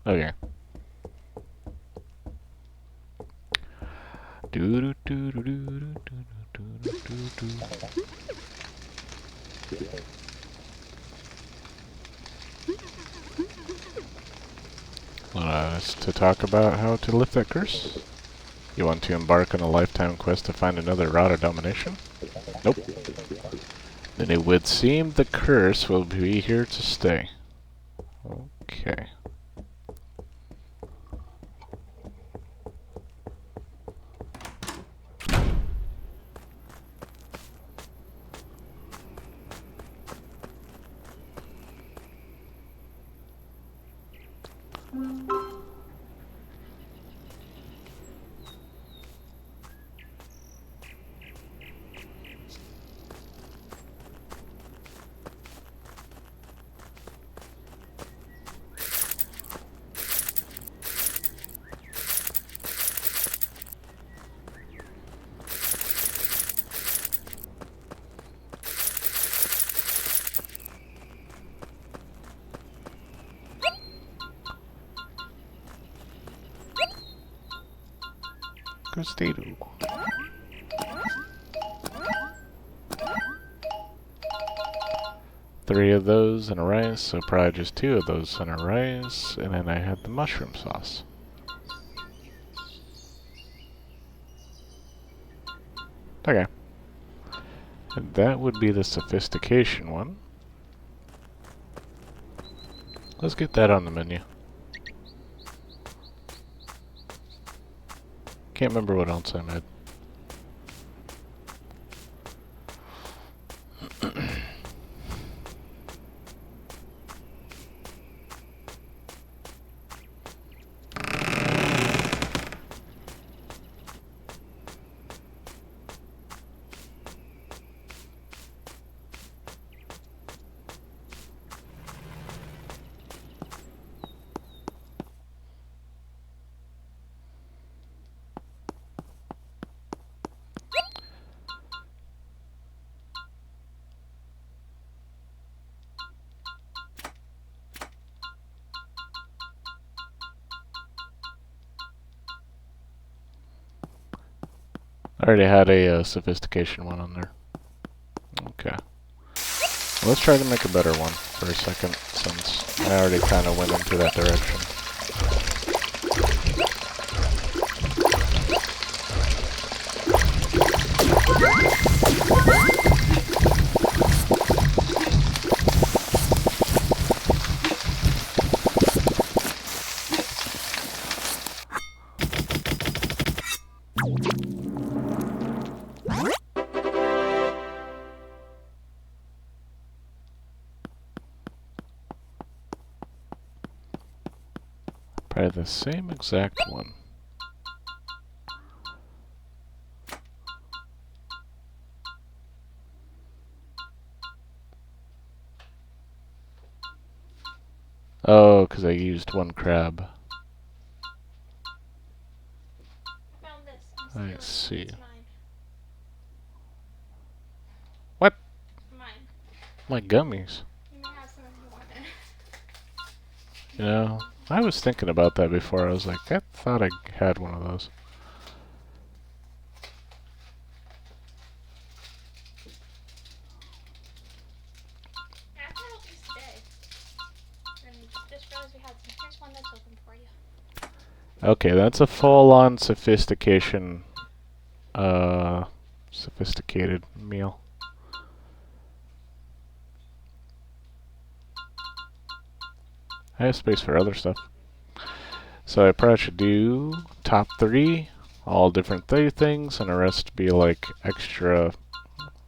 Okay. Do do do do do do do do do do. Want us to talk about how to lift that curse? You want to embark on a lifetime quest to find another route of domination? Nope. Then it would seem the curse will be here to stay. Okay. Crustado. 3 of those and a rice, so probably just 2 of those and a rice, and then I had the mushroom sauce. Okay. And that would be the sophistication one. Let's get that on the menu. Can't remember what else I made. I already had a sophistication one on there. Okay. Well, let's try to make a better one for a second, since I already kind of went into that direction. Probably the same exact one. Oh, because I used 1 crab. Found this. I see. It's mine. What? Mine. My gummies. You may have some if you want it. You know, I was thinking about that before. I was like, I thought I had one of those. Yeah, I found these today. And just realized we had some. Here's one that's open for you. Okay, that's a full-on sophisticated meal. I have space for other stuff. So I probably should do top 3, all different things, and the rest be like extra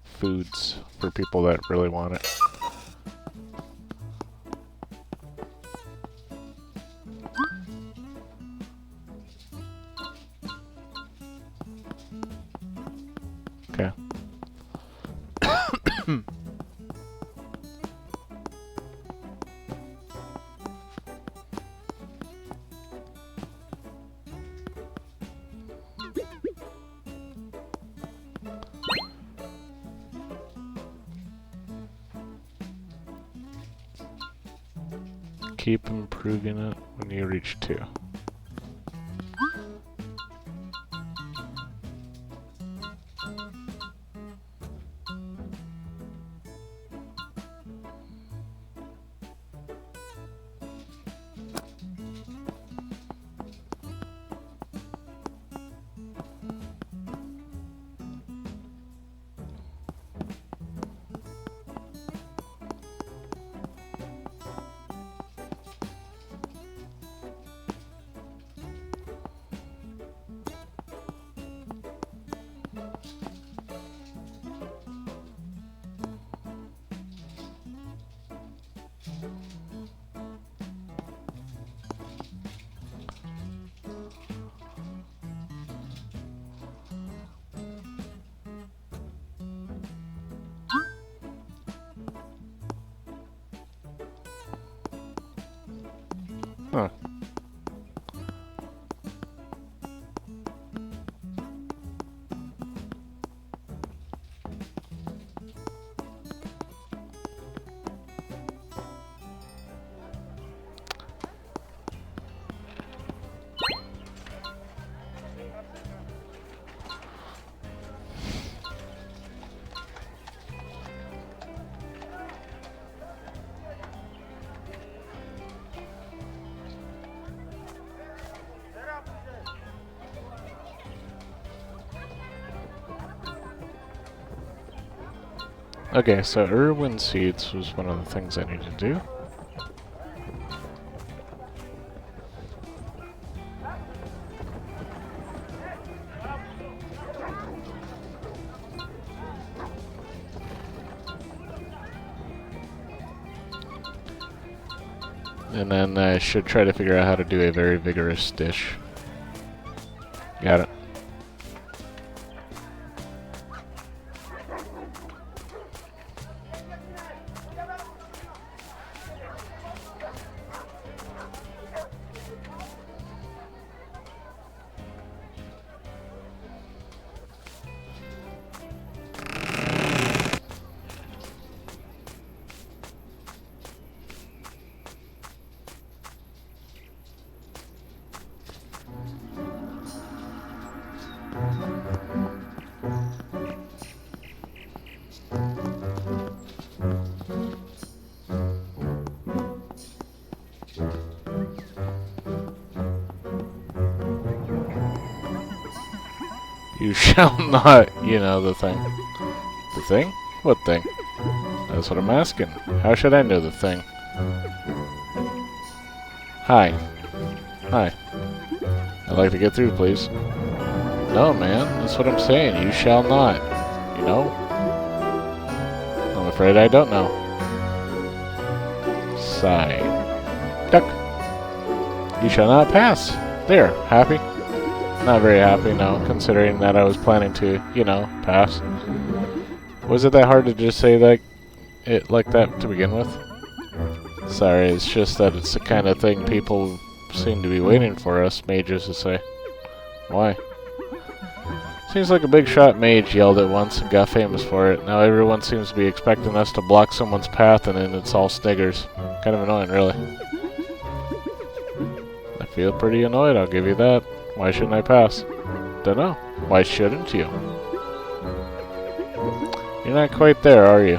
foods for people that really want it. Okay. keep improving it when you reach 2. Huh. Okay, so Irwin seeds was one of the things I need to do. And then I should try to figure out how to do a very vigorous dish. Got it. You shall not, you know, the thing. The thing? What thing? That's what I'm asking. How should I know the thing? Hi. Hi. I'd like to get through, please. No, man. That's what I'm saying. You shall not. You know? I'm afraid I don't know. Sigh. Duck. You shall not pass. There. Happy? Not very happy, no, considering that I was planning to, you know, pass. Was it that hard to just say it like that to begin with? Sorry, it's just that it's the kind of thing people seem to be waiting for us mages to say. Why? Seems like a big shot mage yelled it once and got famous for it. Now everyone seems to be expecting us to block someone's path and then it's all sniggers. Kind of annoying, really. I feel pretty annoyed, I'll give you that. Why shouldn't I pass? Dunno. Why shouldn't you? You're not quite there, are you?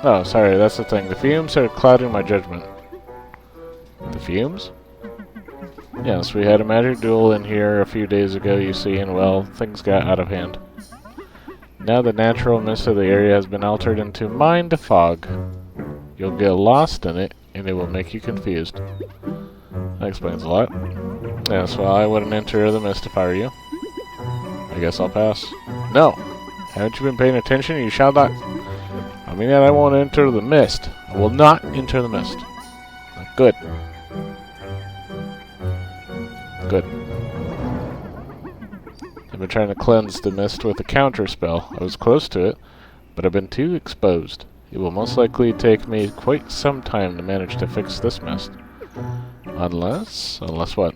Oh, sorry, that's the thing. The fumes are clouding my judgment. The fumes? Yes, we had a magic duel in here a few days ago, you see, and well, things got out of hand. Now the natural mist of the area has been altered into mind fog. You'll get lost in it, and it will make you confused. That explains a lot. Yes, well, I wouldn't enter the mist if I were you. I guess I'll pass. No! Haven't you been paying attention? You shall not... I mean that I won't enter the mist. I will not enter the mist. Good. Good. I've been trying to cleanse the mist with a counter spell. I was close to it, but I've been too exposed. It will most likely take me quite some time to manage to fix this mist. Unless what?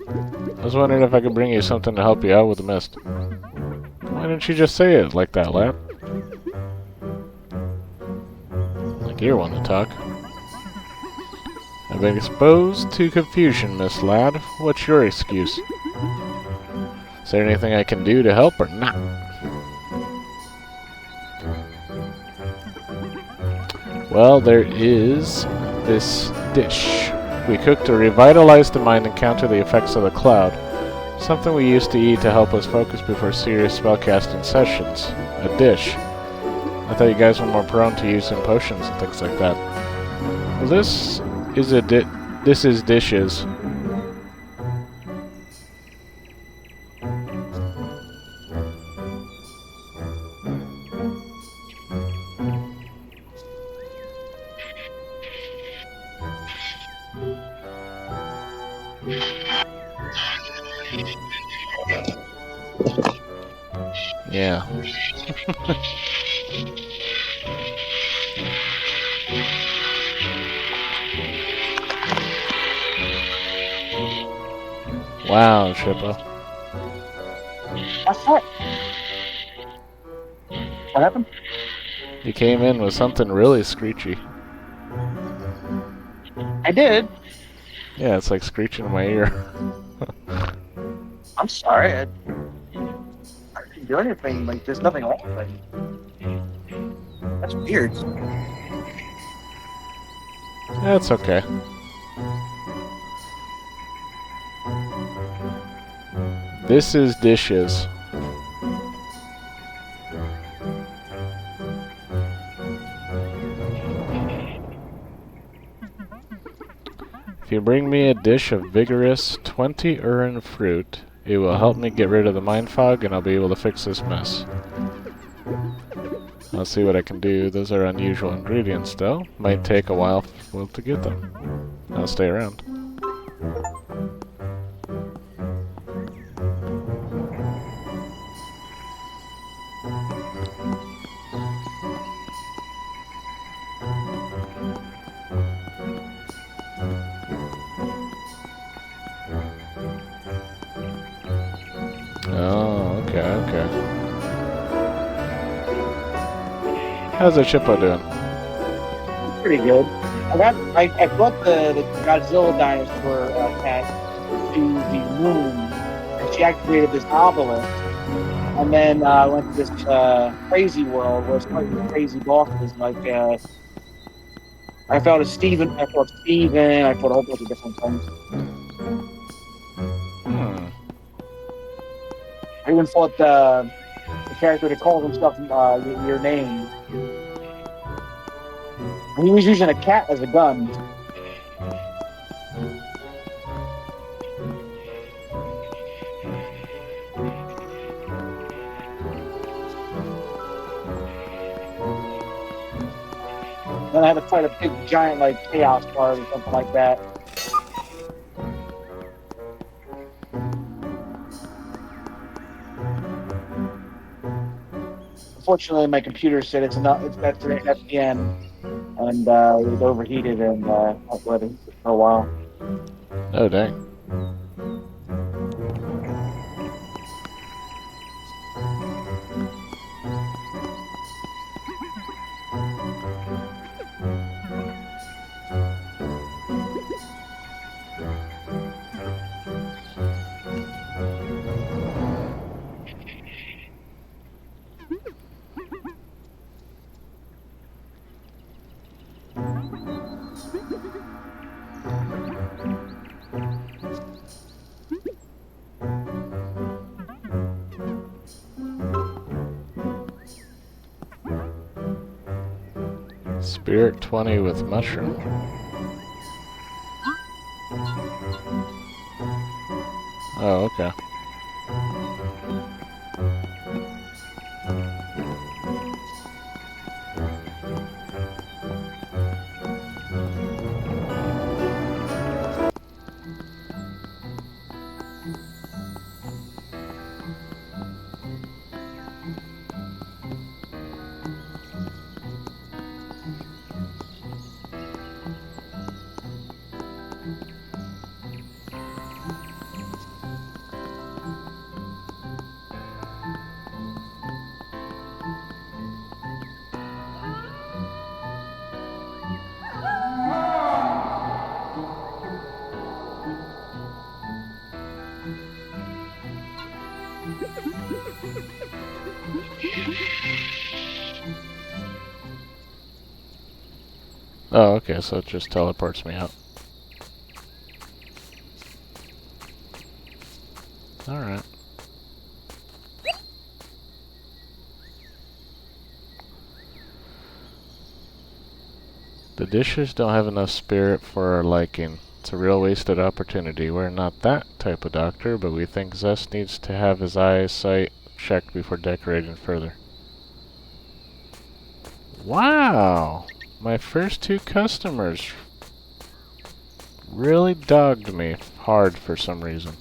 I was wondering if I could bring you something to help you out with the mist. Why didn't you just say it like that, lad? Like you're one to talk. I've been exposed to confusion, Miss Ladd. What's your excuse? Is there anything I can do to help or not? Well, there is this dish. We cook to revitalize the mind and counter the effects of the cloud. Something we used to eat to help us focus before serious spellcasting sessions. A dish. I thought you guys were more prone to using potions and things like that. Well, this is dishes. Yeah. Wow, Shippo. What's that? What happened? You came in with something really screechy. I did. Yeah, it's like screeching in my ear. I'm sorry. I didn't do anything. Like, there's nothing wrong with it. That's weird. That's okay. This is dishes. If you bring me a dish of vigorous 20 Urin fruit, it will help me get rid of the mind fog and I'll be able to fix this mess. I'll see what I can do. Those are unusual ingredients though. Might take a while to get them. I'll stay around. Oh, okay. How's the Chippo doing? Pretty good. I brought the Godzilla dinosaur cat to the moon, and she activated this obelisk. And then I went to this crazy world where it's fighting crazy bosses. Like I fought Steven. I fought a whole bunch of different things. I even fought the character that calls himself your name. And he was using a cat as a gun. Then I had to fight a big giant like chaos card or something like that. Unfortunately, my computer said it's that's the end, and it was overheated and not ready for a while. Oh, dang. Spirit 20 with mushroom. Oh, okay. Oh, okay, so it just teleports me out. Alright. The dishes don't have enough spirit for our liking. It's a real wasted opportunity. We're not that type of doctor, but we think Zest needs to have his eyesight checked before decorating further. Wow! My first 2 customers really dogged me hard for some reason.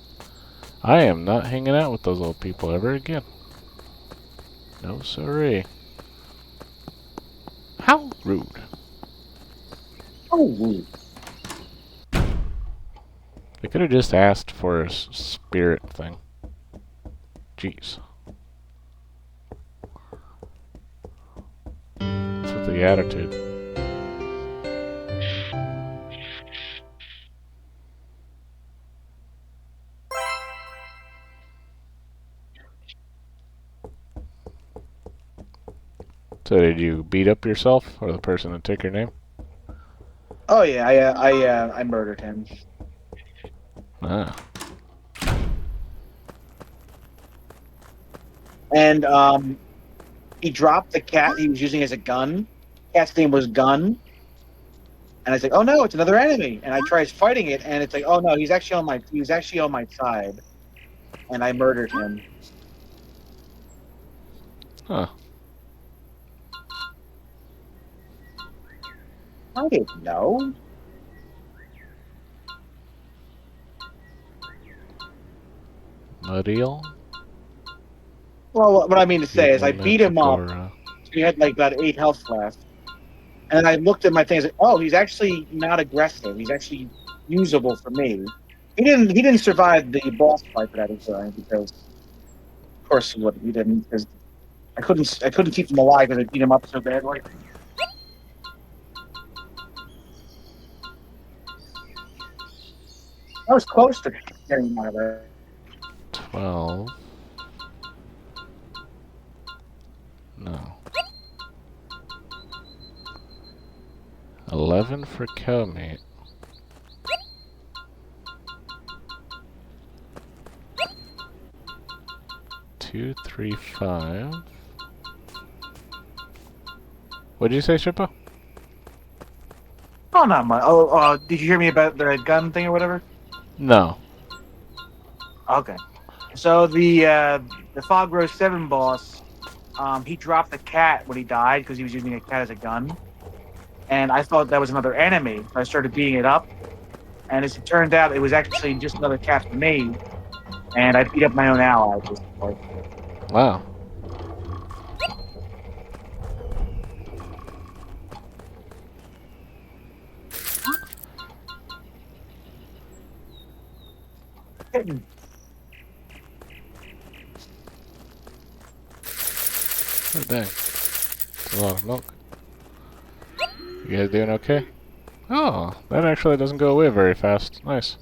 I am not hanging out with those old people ever again. No sorry. How rude. Oh, They could have just asked for a spirit thing. Jeez. What's with the attitude? So did you beat up yourself or the person that took your name? oh yeah, I murdered him. Ah. And he dropped the cat he was using as a gun. Cat's name was Gun. And I was like, oh no, it's another enemy. And I tried fighting it, and it's like, oh no, he was actually on my side. And I murdered him. Huh. I didn't know. Muddiel? Well, what I mean to say is I Evil beat him up. Mantigora. He had like about 8 health left. And I looked at my things like, oh, he's actually not aggressive. He's actually usable for me. He didn't survive the boss fight that I was doing because of course he didn't, because I couldn't keep him alive because I beat him up so badly. I was close to getting him out of there. 12. No. 11 for cow meat. 2, 3, 5. What'd you say, Shippo? Oh, not much. Oh, did you hear me about the gun thing or whatever? No. Okay. So the Fog Rose 7 boss, he dropped the cat when he died because he was using a cat as a gun. And I thought that was another enemy. So I started beating it up. And as it turned out, it was actually just another cat for me. And I beat up my own ally. Basically. Wow. Oh, dang. That's a lot of milk. You guys doing okay? Oh, that actually doesn't go away very fast. Nice.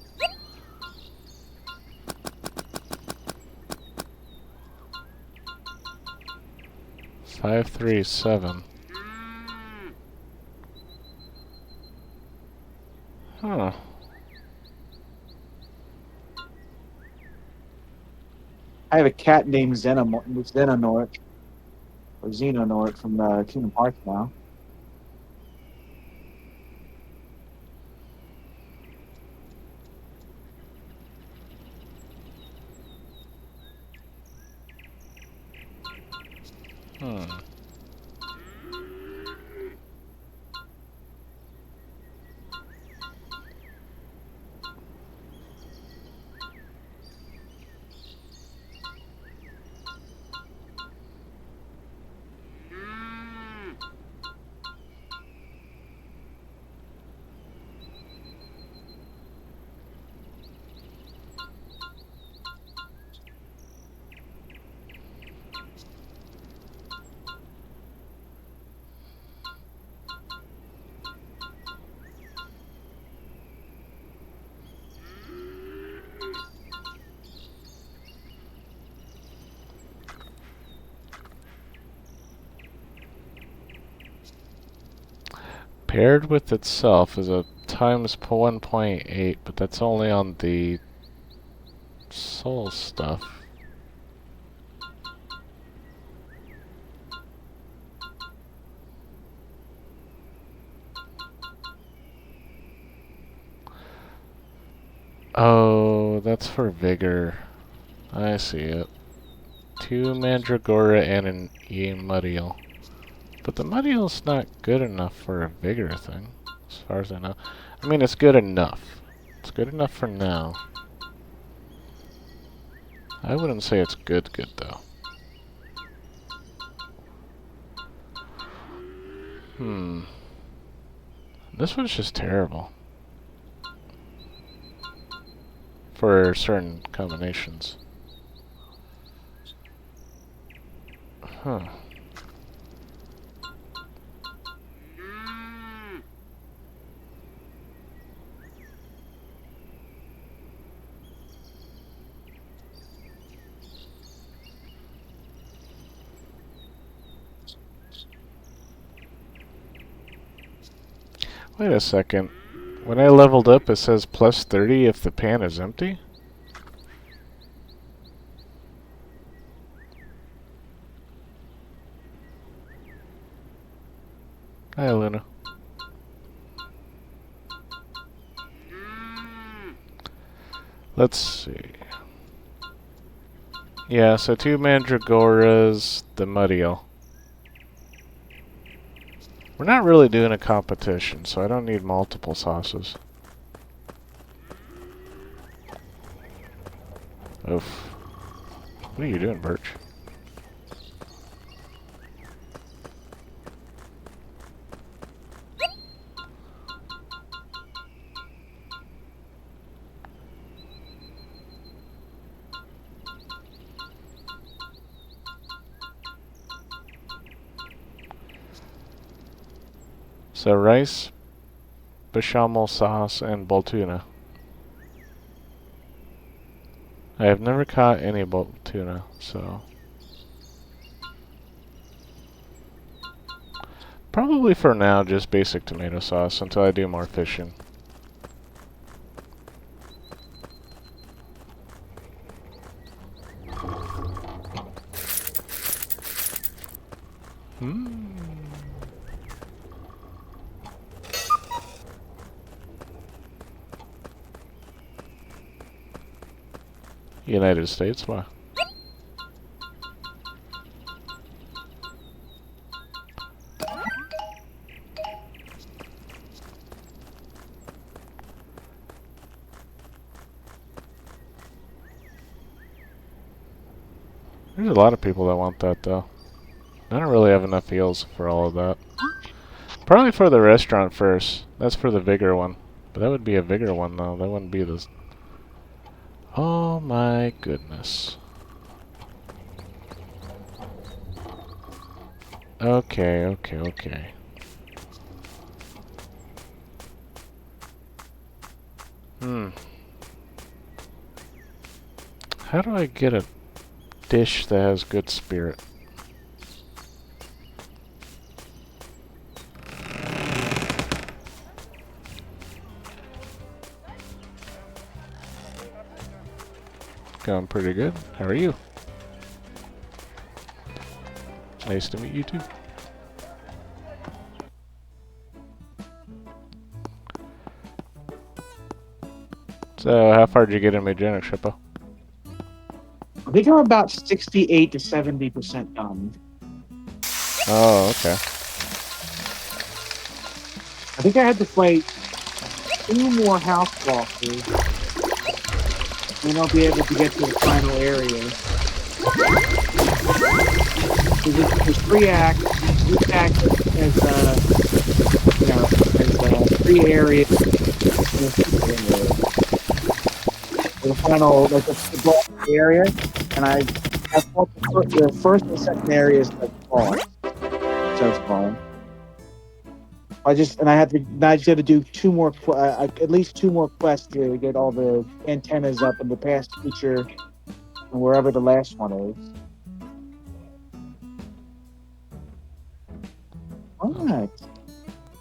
Five, 3, 7. Huh. I have a cat named Xehanort or Xehanort from Kingdom Hearts now. Hmm. Paired with itself is a times 1.8, but that's only on the soul stuff. Oh, that's for vigor. I see it. 2 Mandragora and an Muddiel. But the Muddiel's not good enough for a vigor thing, as far as I know. I mean, it's good enough. It's good enough for now. I wouldn't say it's good though. This one's just terrible. For certain combinations. Huh. Wait a second. When I leveled up, it says plus 30 if the pan is empty? Hi, Luna. Let's see. Yeah, so 2 Mandragoras, the Muddiel. We're not really doing a competition, so I don't need multiple sauces. Oof. What are you doing, Birch? So rice, bechamel sauce, and bull tuna. I have never caught any bull tuna, so... Probably for now, just basic tomato sauce until I do more fishing. United States, why? There's a lot of people that want that, though. I don't really have enough heals for all of that. Probably for the restaurant first. That's for the vigor one. But that would be a vigor one, though. That wouldn't be this. Oh my goodness. Okay. How do I get a dish that has good spirit? Going pretty good. How are you? Nice to meet you too. So, how far did you get in Magenic, Shippo? I think I'm about 68 to 70% done. Oh, okay. I think I had to fight 2 more house bosses, and I'll be able to get to the final area. There's 3 acts. Each act has, has 3 areas. The final, like the boss area, and I fought the first and second areas like boss. So it's fine. I just had to do 2 more, at least 2 more quests to get all the antennas up in the past feature, and wherever the last one is. Alright.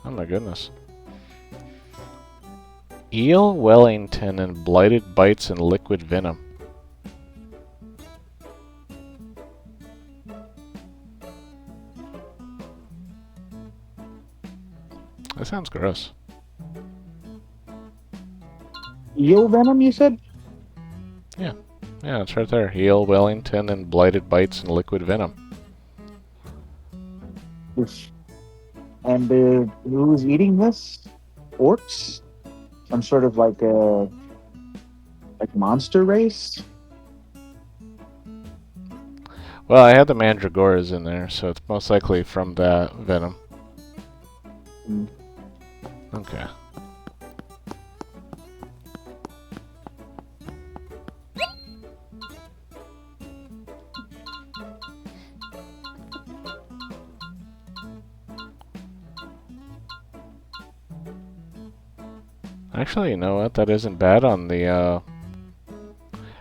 Oh my goodness. Eel, Wellington, and blighted bites and liquid venom. That sounds gross. Eel venom, you said? Yeah, it's right there. Eel, Wellington, and blighted bites and liquid venom. Oof. And who's eating this? Orcs? Some sort of like a monster race? Well, I had the mandragoras in there, so it's most likely from that venom. Mm. Okay. Actually, you know what? That isn't bad on the,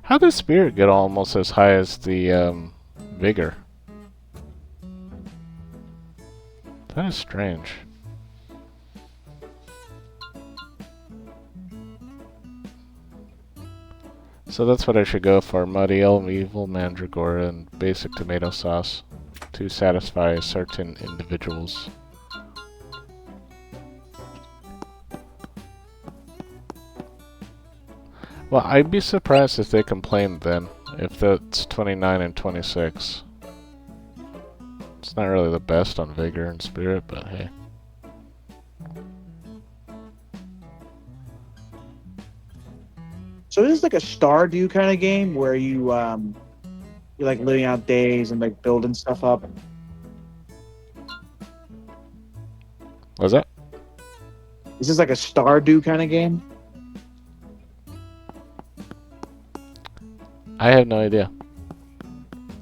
how does Spirit get almost as high as the, Vigor? That is strange. So that's what I should go for. Mud Eel, Evil Mandragora, and basic tomato sauce to satisfy certain individuals. Well, I'd be surprised if they complained then, if that's 29 and 26. It's not really the best on Vigor and Spirit, but hey. So this is like a Stardew kind of game where you're like living out days and like building stuff up. What's that? Is this like a Stardew kind of game? I have no idea.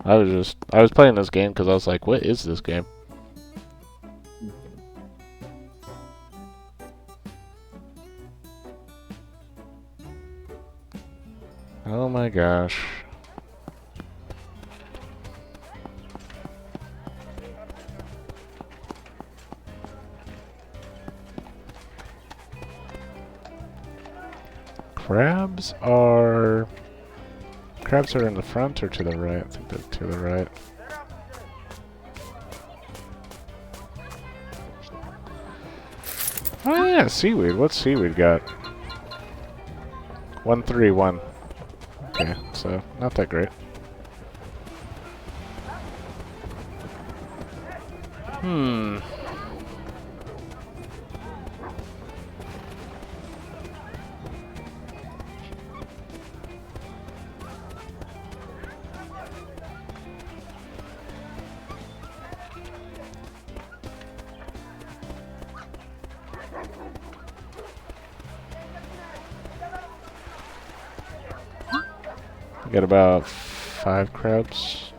I was playing this game because I was like, what is this game? Oh my gosh. Crabs are in the front or to the right? I think they're to the right. Oh yeah, seaweed. What's seaweed got? 131. Okay, so not that great. Got about 5 crabs.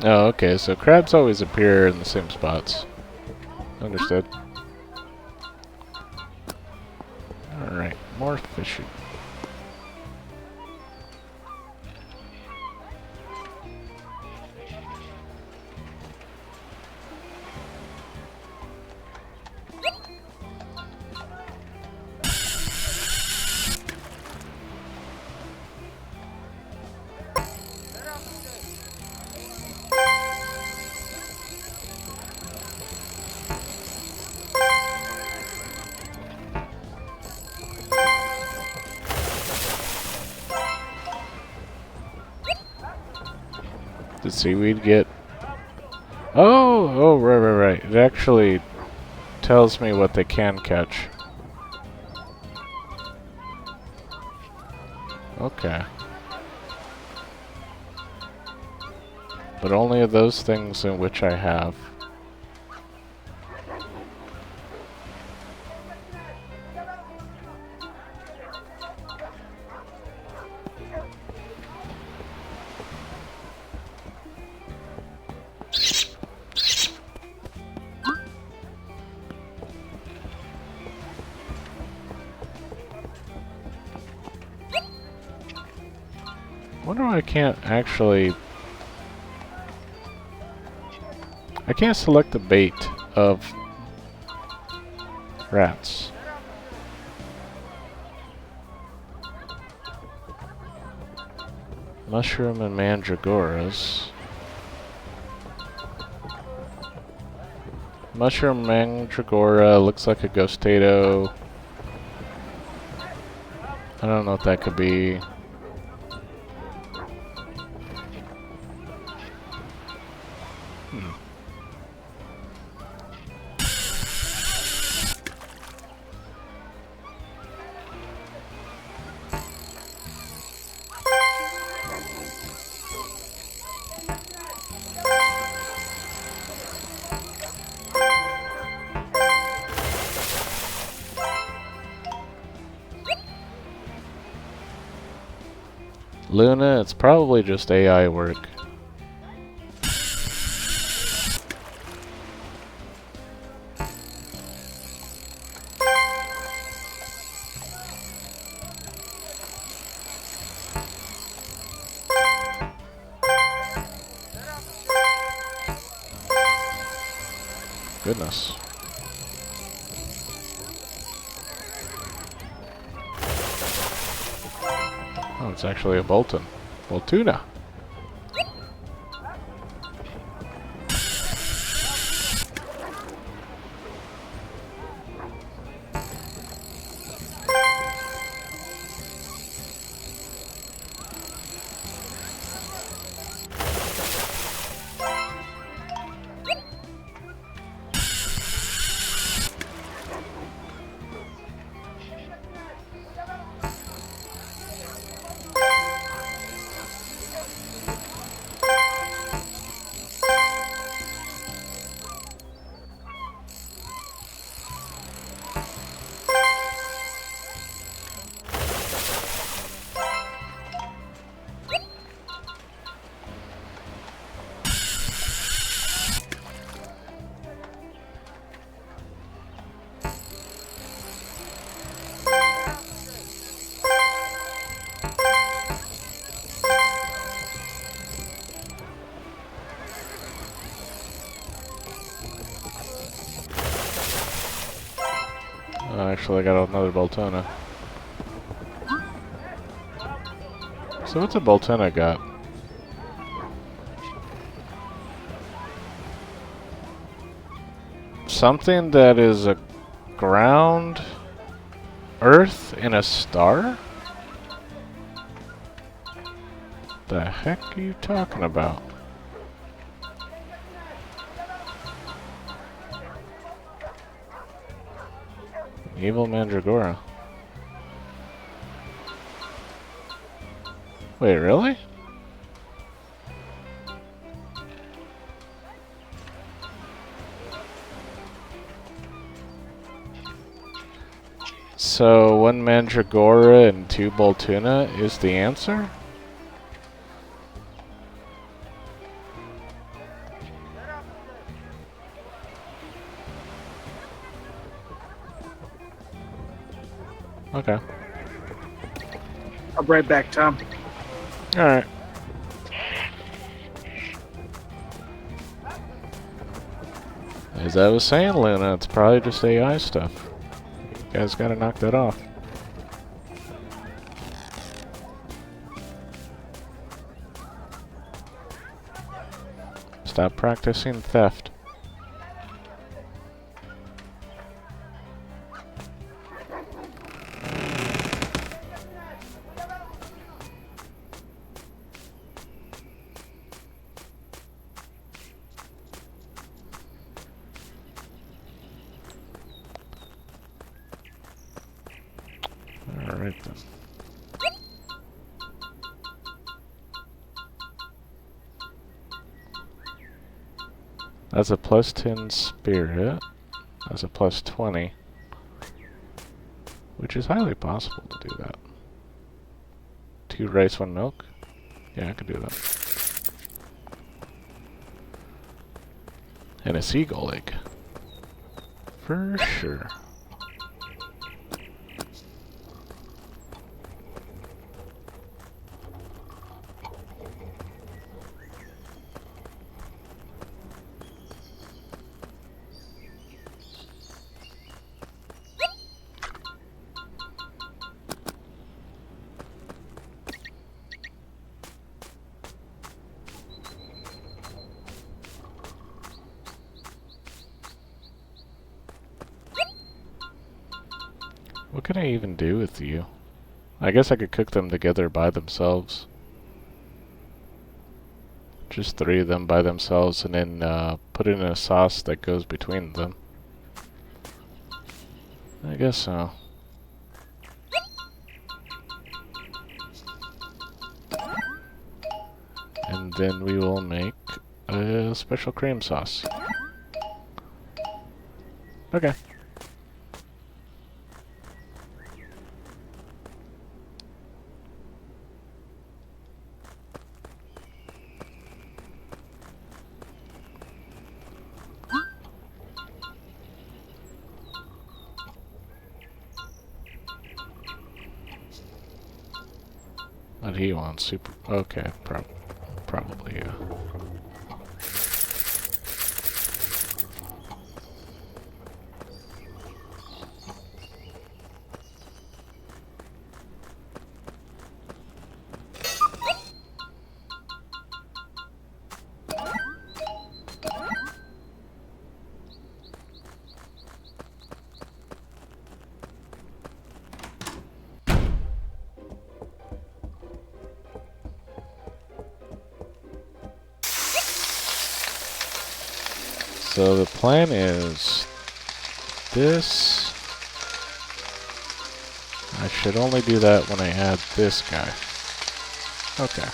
Oh, okay, so crabs always appear in the same spots. Understood. Alright, more fishing. Did seaweed get... Oh, right. It actually tells me what they can catch. Okay. But only of those things in which I have. Wonder why I can't actually... I can't select the bait of rats. Mushroom and mandragoras. Mushroom mandragora looks like a ghostato. I don't know what that could be. Luna, it's probably just AI work. Goodness. Oh, it's actually a Bolton. Boltuna. Actually, I got another Boltona. So what's a Boltona got? Something that is a ground, earth, and a star? The heck are you talking about? Evil Mandragora. Wait, really? So, one Mandragora and two Boltuna is the answer? Okay. I'll be right back, Tom. Alright. As I was saying, Luna, it's probably just AI stuff. You guys gotta knock that off. Stop practicing theft. Alright then. That's a plus 10 spirit. That's a plus 20. Which is highly possible to do that. 2 rice, 1 milk? Yeah, I could do that. And a seagull egg. For sure. What can I even do with you? I guess I could cook them together by themselves. Just 3 of them by themselves and then put in a sauce that goes between them. I guess so. And then we will make a special cream sauce. Okay. What do you want? Super. Okay, probably, yeah. So the plan is this. I should only do that when I add this guy. Okay.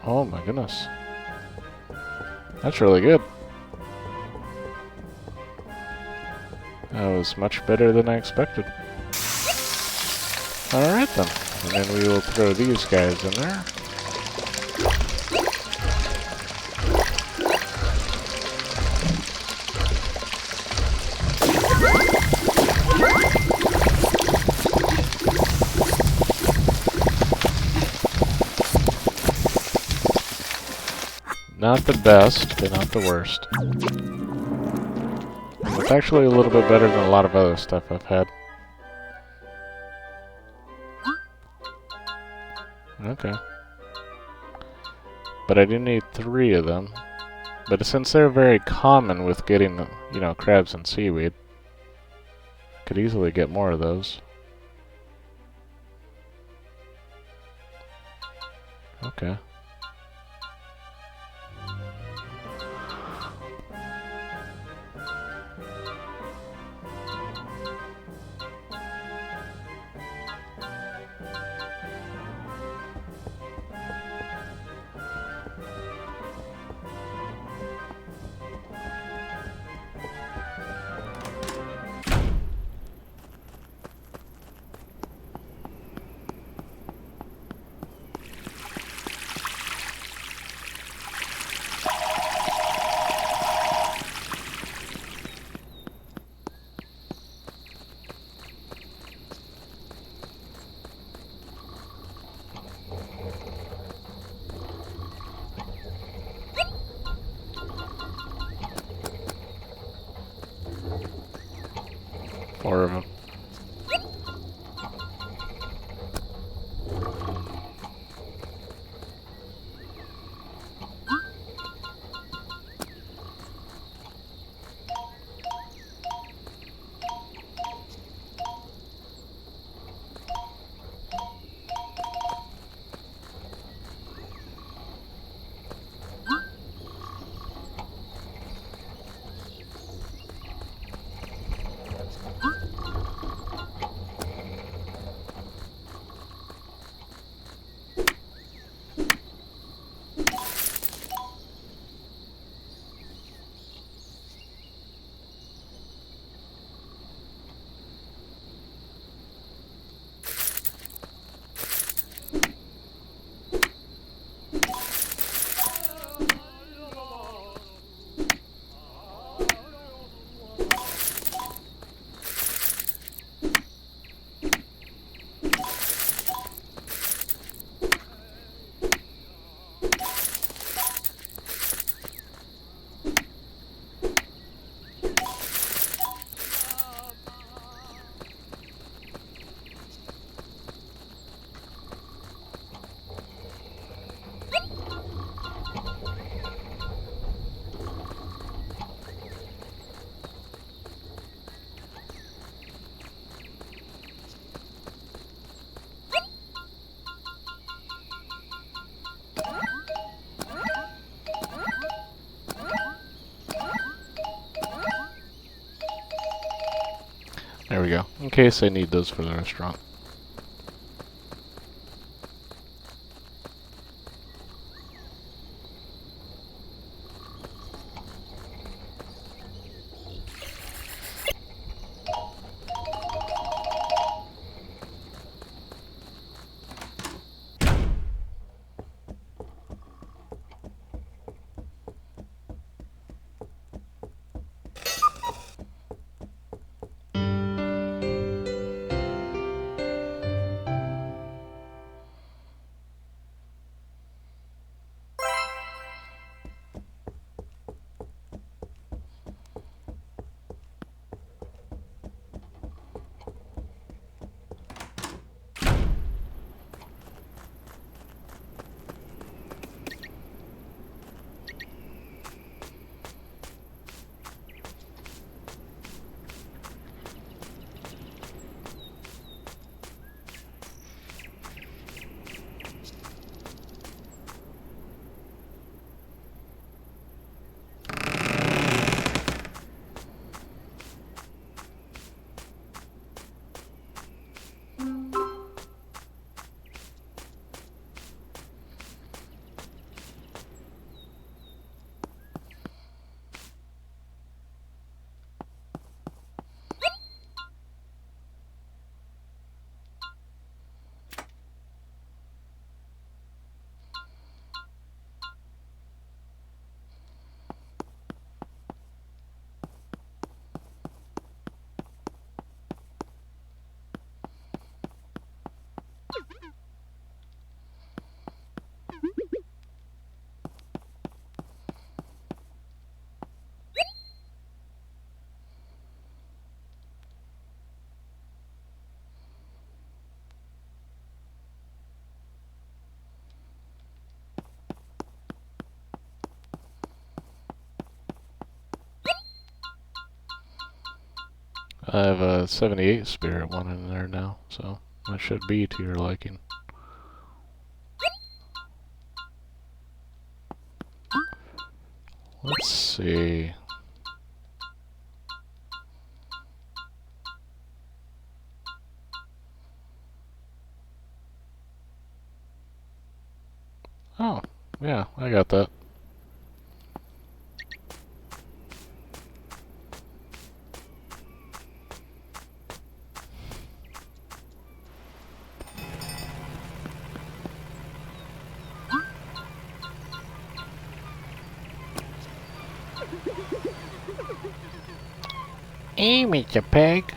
Oh my goodness. That's really good. That was much better than I expected. Alright then. And then we will throw these guys in there. Not the best, but not the worst. It's actually a little bit better than a lot of other stuff I've had. Okay. But I do need 3 of them. But since they're very common with getting, you know, crabs and seaweed, I could easily get more of those. Okay. Four of them. There we go. In case I need those for the restaurant. I have a 78 spirit one in there now, so that should be to your liking. Let's see. Oh, yeah, I got that. Hey, Mr. Peg.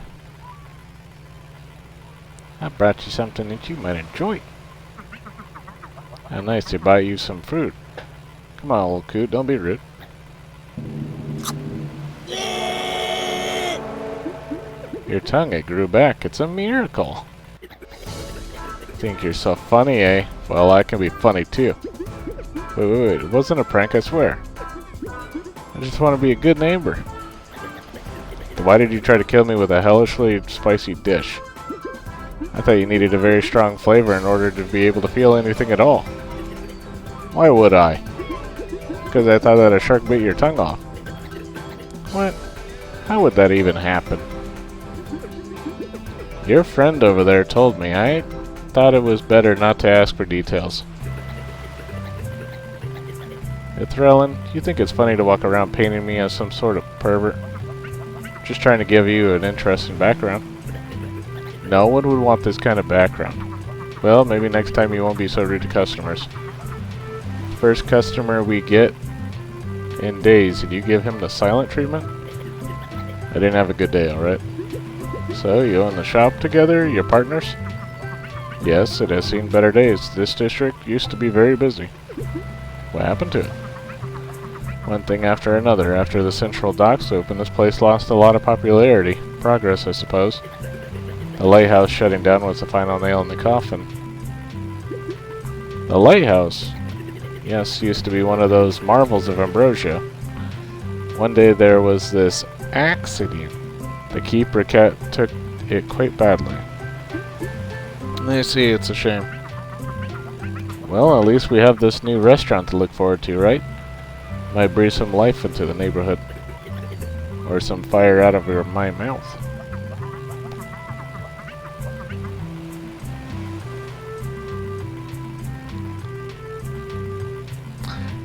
I brought you something that you might enjoy. How nice to buy you some fruit. Come on, old coot, don't be rude. Your tongue, it grew back. It's a miracle. Think you're so funny, eh? Well, I can be funny too. Wait, it wasn't a prank, I swear. I just want to be a good neighbor. Why did you try to kill me with a hellishly spicy dish? I thought you needed a very strong flavor in order to be able to feel anything at all. Why would I? Because I thought that a shark bit your tongue off. What? How would that even happen? Your friend over there told me. I thought it was better not to ask for details. Threllin, you think it's funny to walk around painting me as some sort of pervert? Just trying to give you an interesting background. No one would want this kind of background. Well, maybe next time you won't be so rude to customers. First customer we get in days, did you give him the silent treatment? I didn't have a good day, alright? So, you own the shop together, your partners? Yes, it has seen better days. This district used to be very busy. What happened to it? One thing after another. After the central docks opened, this place lost a lot of popularity. Progress, I suppose. The lighthouse shutting down was the final nail in the coffin. The lighthouse? Yes, used to be one of those marvels of Ambrosia. One day there was this accident. The keeper took it quite badly. I see, it's a shame. Well, at least we have this new restaurant to look forward to, right? Might breathe some life into the neighborhood. Or some fire out of my mouth.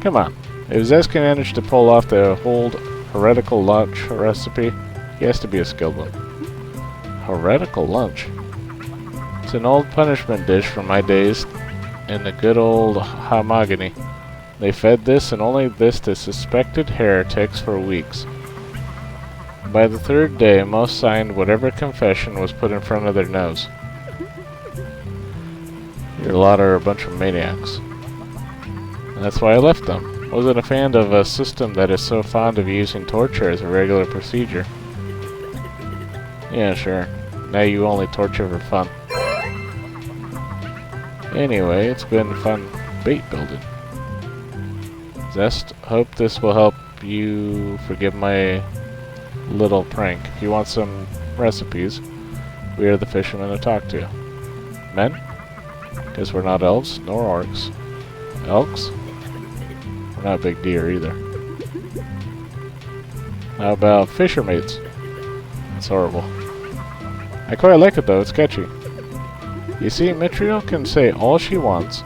Come on. If Zez can manage to pull off the whole heretical lunch recipe, he has to be a skilled one. Heretical lunch? It's an old punishment dish from my days in the good old Hamogany. They fed this and only this to suspected heretics for weeks. By the third day, most signed whatever confession was put in front of their nose. Your lot are a bunch of maniacs. And that's why I left them. Wasn't a fan of a system that is so fond of using torture as a regular procedure. Yeah, sure. Now you only torture for fun. Anyway, it's been fun bait building. Zest, hope this will help you forgive my little prank. If you want some recipes, we are the fishermen to talk to. Men? Guess we're not elves, nor orcs. Elks? We're not big deer either. How about fishermaids? That's horrible. I quite like it though, it's catchy. You see, Mithril can say all she wants,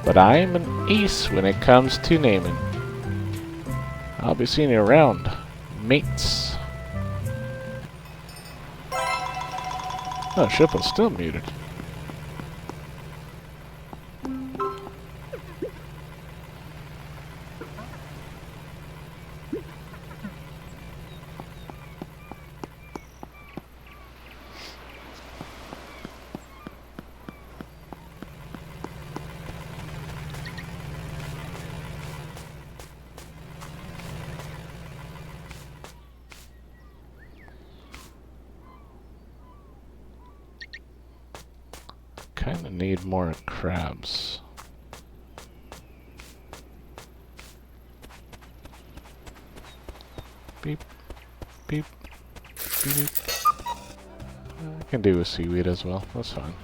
but I'm an ace when it comes to naming. I'll be seeing you around, mates. Oh, Shippo's still muted. Kinda need more crabs. Beep, beep, beep, beep. I can do with seaweed as well, that's fine.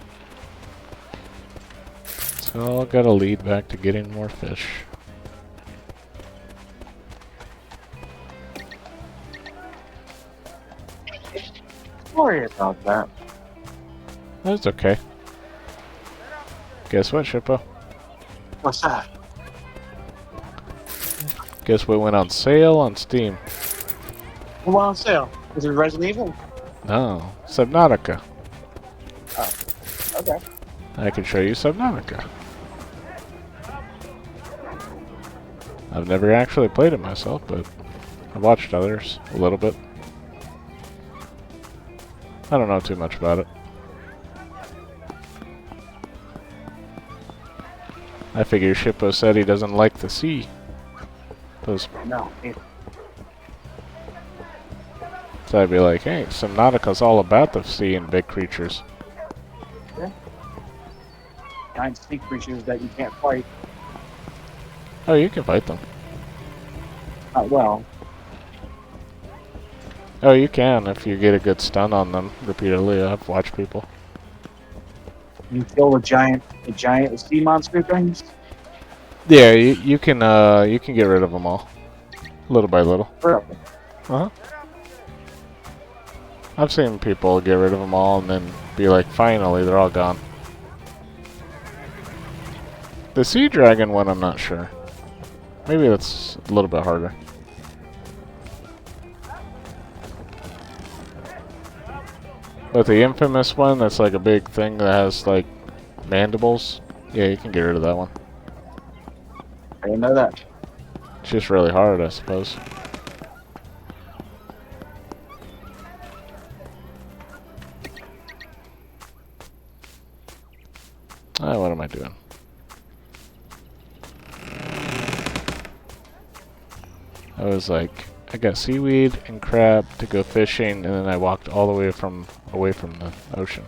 So I'll gotta lead back to getting more fish. Sorry about that. That's okay. Guess what, Shippo? What's that? Guess what went on sale on Steam? Who on sale? Is it Resident Evil? No, Subnautica. Oh, okay. I can show you Subnautica. I've never actually played it myself, but I've watched others a little bit. I don't know too much about it. I figure Shippo said he doesn't like the sea. No. So I'd be like, hey, Subnautica's all about the sea and big creatures. Yeah. Giant sea creatures that you can't fight. Oh, you can fight them. Well, Oh, you can if you get a good stun on them repeatedly. I've watched people. you kill the giant sea monster things. Yeah, you can get rid of them all, little by little. Really? Uh huh. I've seen people get rid of them all and then be like, finally, they're all gone. The sea dragon one, I'm not sure. Maybe that's a little bit harder. But the infamous one, that's like a big thing that has like mandibles. Yeah, you can get rid of that one. I didn't know that. It's just really hard, I suppose. What am I doing? I was like, I got seaweed and crab to go fishing, and then I walked all the way away from the ocean.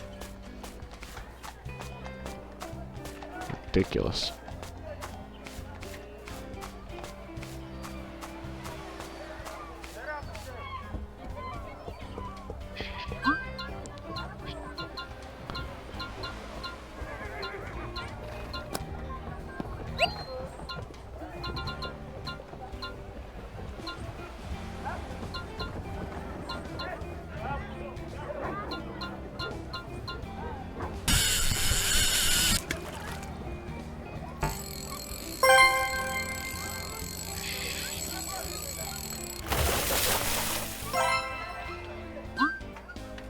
Ridiculous.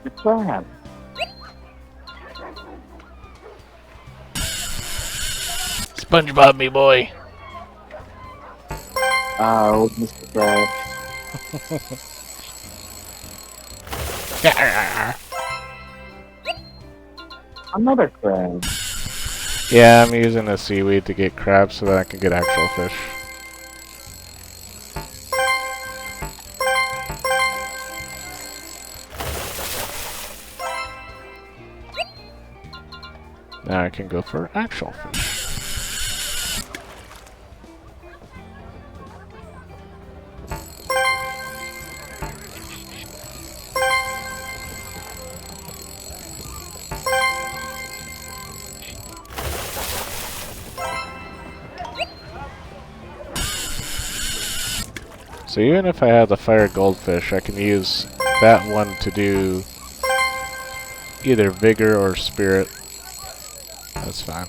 The crab. SpongeBob, me boy. Oh, Mr. Crab. Another crab. Yeah, I'm using the seaweed to get crabs so that I can get actual fish. Now I can go for actual fish. So even if I had the fire goldfish, I can use that one to do either vigor or spirit. That's fine.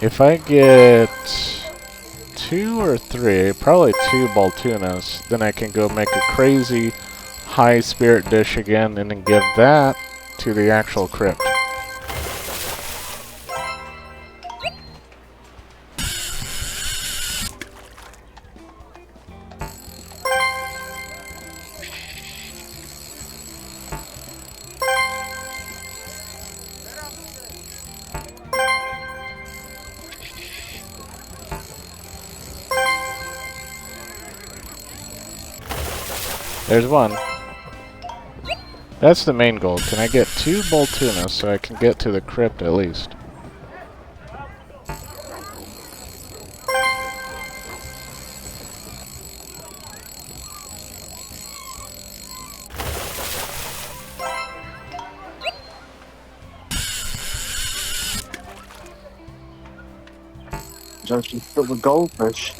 If I get 2 or 3, probably 2 Baltunas, then I can go make a crazy high spirit dish again and then give that to the actual crypt. There's one. That's the main goal. Can I get 2 Boltunas so I can get to the crypt at least? Just filled with goldfish.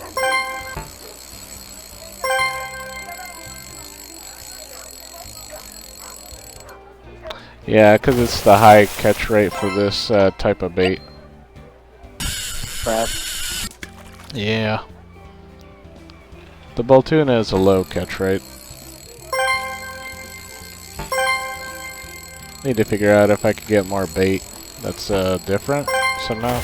Yeah, because it's the high catch rate for this type of bait. Crab. Yeah. The Boltuna is a low catch rate. Need to figure out if I could get more bait that's different somehow.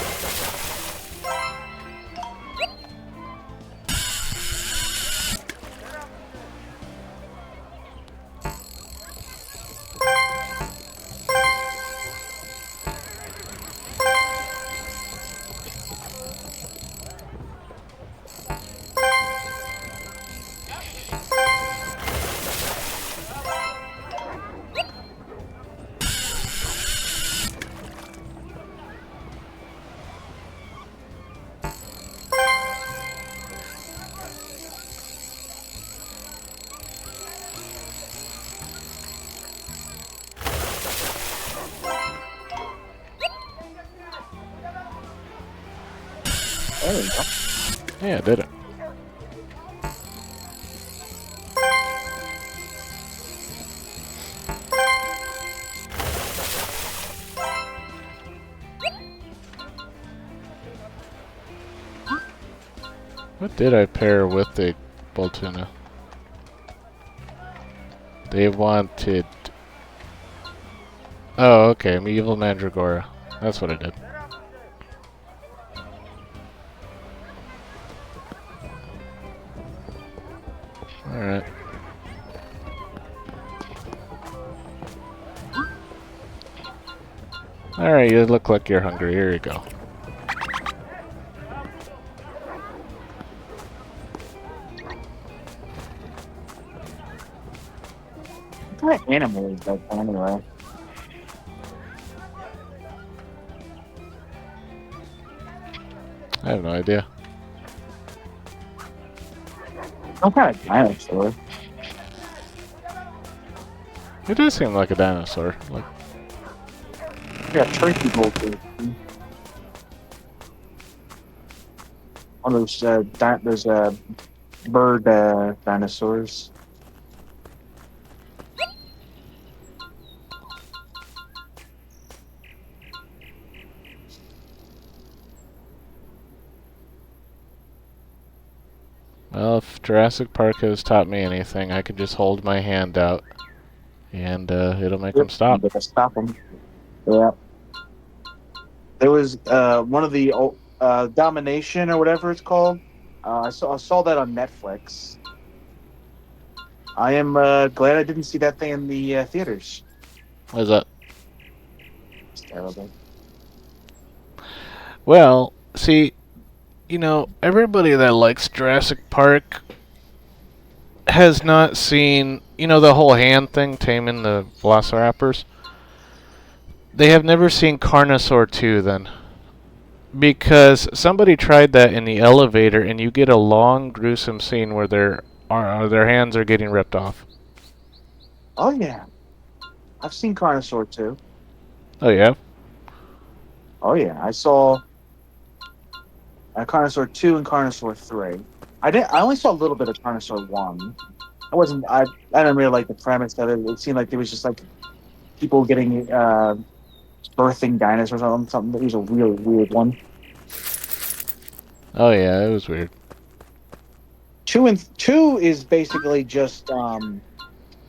There we go. Yeah, I did it. What did I pair with the Boltuna? They wanted... Oh, okay, Medieval Mandragora. That's what I did. Alright. Alright, you look like you're hungry. Here you go. What kind of animal is that anyway? I have no idea. Some kind of dinosaur. It does seem like a dinosaur. Like, Yeah, turkey goldfish. One of those bird dinosaurs. Well, if Jurassic Park has taught me anything, I can just hold my hand out, and it'll make them stop. But stop them. Yeah. There was one of the Domination or whatever it's called. I saw that on Netflix. I am glad I didn't see that thing in the theaters. What is that? It's terrible. Well, see, everybody that likes Jurassic Park has not seen, the whole hand thing, taming the velociraptors. They have never seen Carnosaur 2 then. Because somebody tried that in the elevator and you get a long, gruesome scene where their hands are getting ripped off. Oh yeah, I've seen Carnosaur too. Oh, yeah? Oh yeah, I saw Carnosaur 2 and Carnosaur 3. I only saw a little bit of Carnosaur 1. I didn't really like the premise of it. It seemed like there was just like people getting birthing dinosaurs or something. It was a really weird one. Oh, yeah, it was weird. 2 is basically just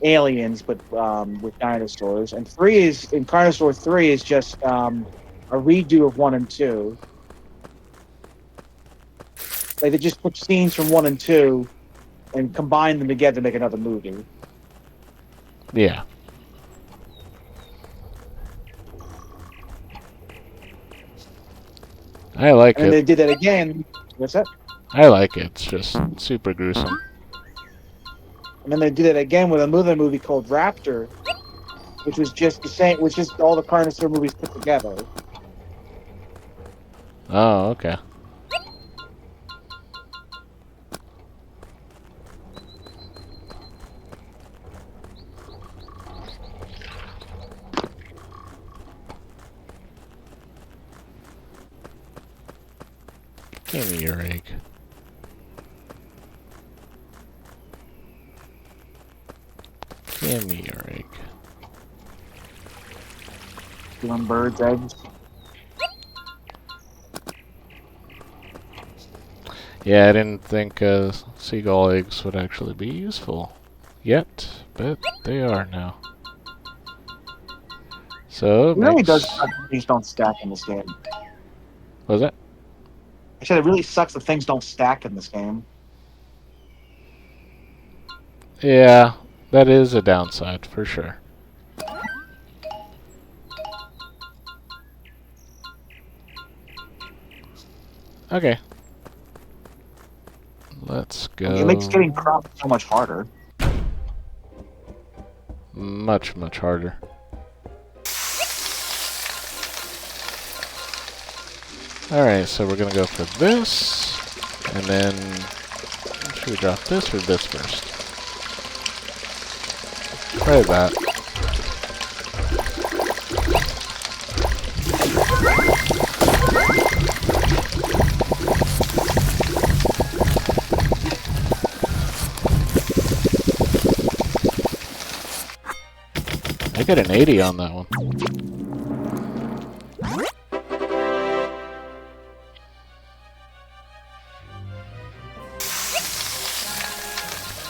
aliens, but with dinosaurs, and Carnosaur 3 is just a redo of 1 and 2. Like they just put scenes from 1 and 2 and combine them together to make another movie. Yeah. I like And then they it. did that again. What's that? I like it. It's just super gruesome. And then they did it again with another movie called Raptor, which was just the same, which is all the Carnosaur movies put together. Oh, okay. Give me your egg. Give me your egg. Doing birds' eggs. Yeah, I didn't think seagull eggs would actually be useful yet, but they are now. So It really makes... does suck that things don't stack in this game. What was that? I said it really sucks that things don't stack in this game. Yeah, that is a downside for sure. Okay. Let's go. It makes getting crops so much harder. Much, much harder. Alright, so we're gonna go for this, and then should we drop this or this first? Try that. I got an 80 on that one.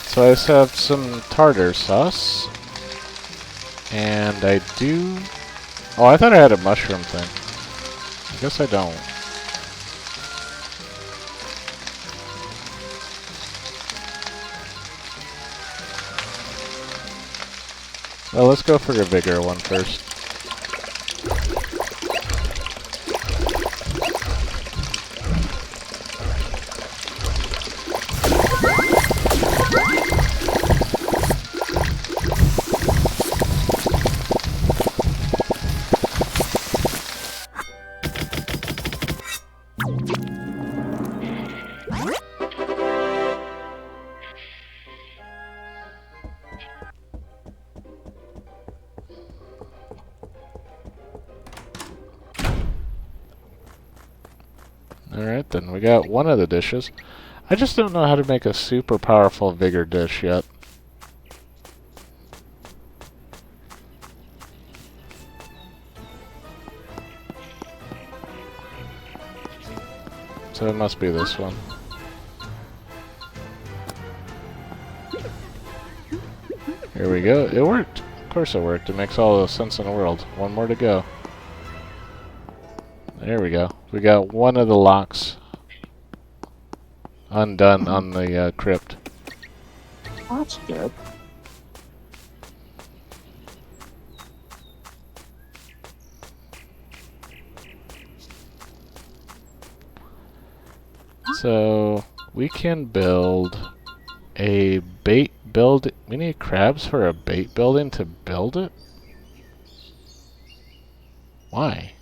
So I just have some tartar sauce. And I do... Oh, I thought I had a mushroom thing. I guess I don't. Well, let's go for the bigger one first. Alright, then we got one of the dishes. I just don't know how to make a super powerful vigor dish yet. So it must be this one. Here we go. It worked. Of course it worked. It makes all the sense in the world. One more to go. There we go. We got one of the locks undone on the crypt. That's good. So we can build a bait build. We need crabs for a bait building to build it? Why?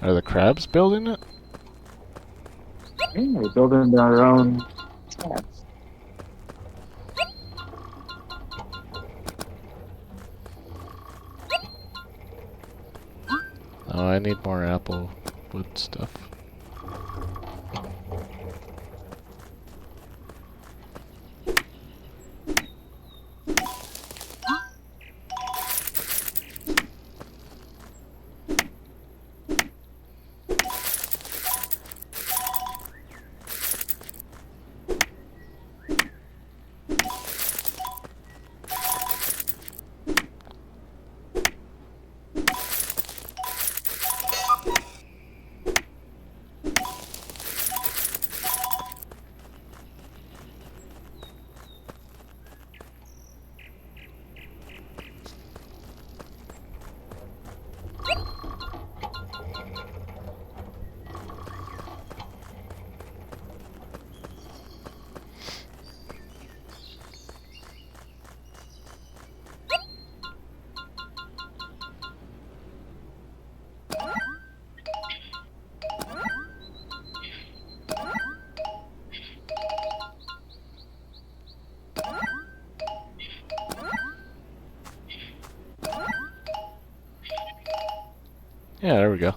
Are the crabs building it? Yeah, they're building their own traps. Oh, I need more apple wood stuff. Yeah, there we go.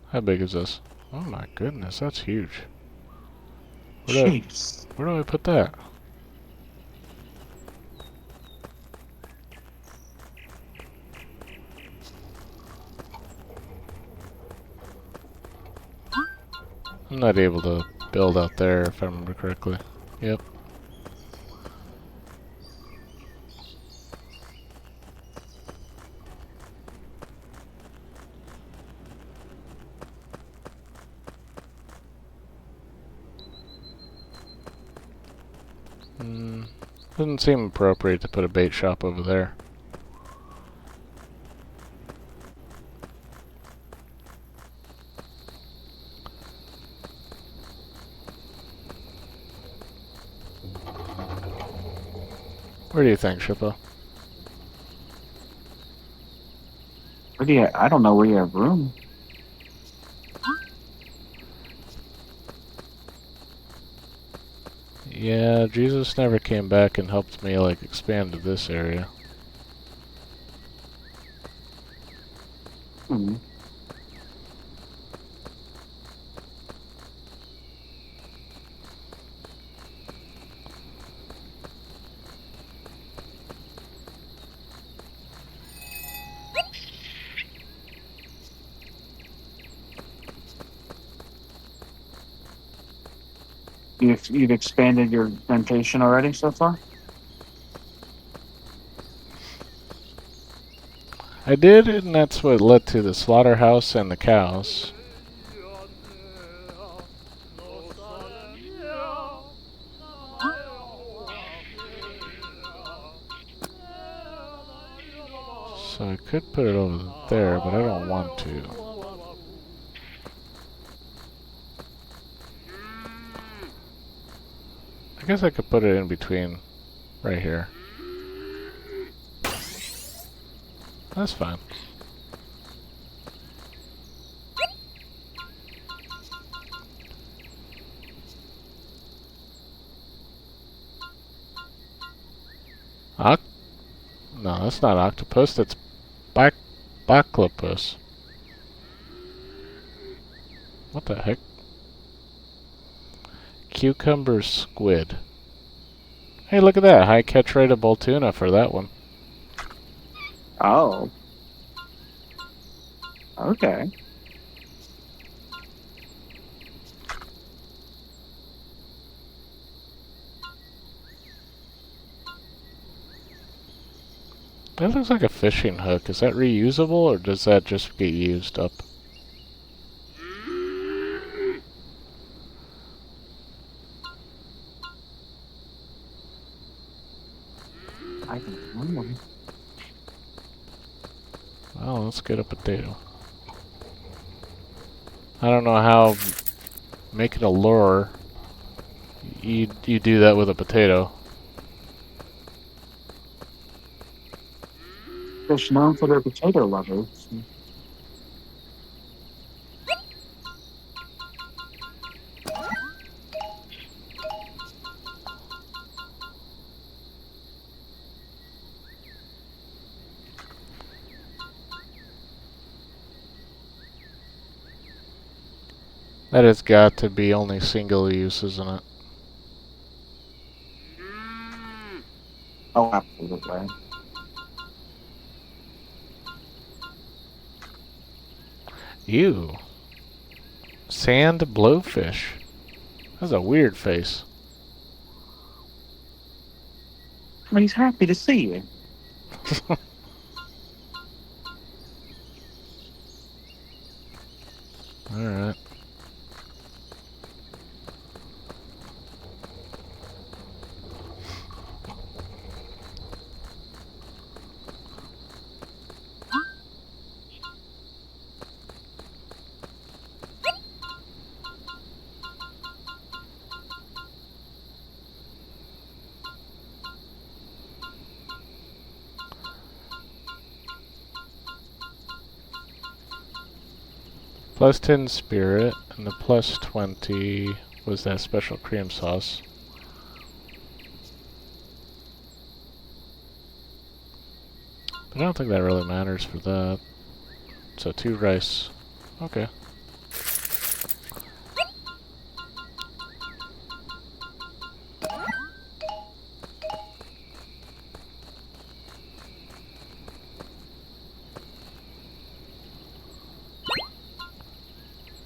How big is this? Oh my goodness, that's huge. Jeez. Where do I put that? I'm not able to build out there if I remember correctly. Yep. Doesn't seem appropriate to put a bait shop over there. Where do you think, Shippo? Where do you? I don't know where you have room. Yeah, Jesus never came back and helped me, like, expand to this area. Hmm. You've expanded your plantation already so far? I did, and that's what led to the slaughterhouse and the cows. So I could put it over there, but I don't want to. I guess I could put it in between, right here. That's fine. Oc no, that's not octopus. That's baclopus. What the heck? Cucumber squid. Hey, look at that. High catch rateable tuna for that one. Oh. Okay. That looks like a fishing hook. Is that reusable or does that just get used up? I don't know. Well, let's get a potato. I don't know how making a lure you do that with a potato. Fish known for their potato lovers. That has got to be only single use, isn't it? Oh, absolutely. Ew. Sand blowfish. That's a weird face. Well, he's happy to see you. Alright. Plus 10 spirit, and the plus 20 was that special cream sauce. But I don't think that really matters for that. So 2 rice. Okay.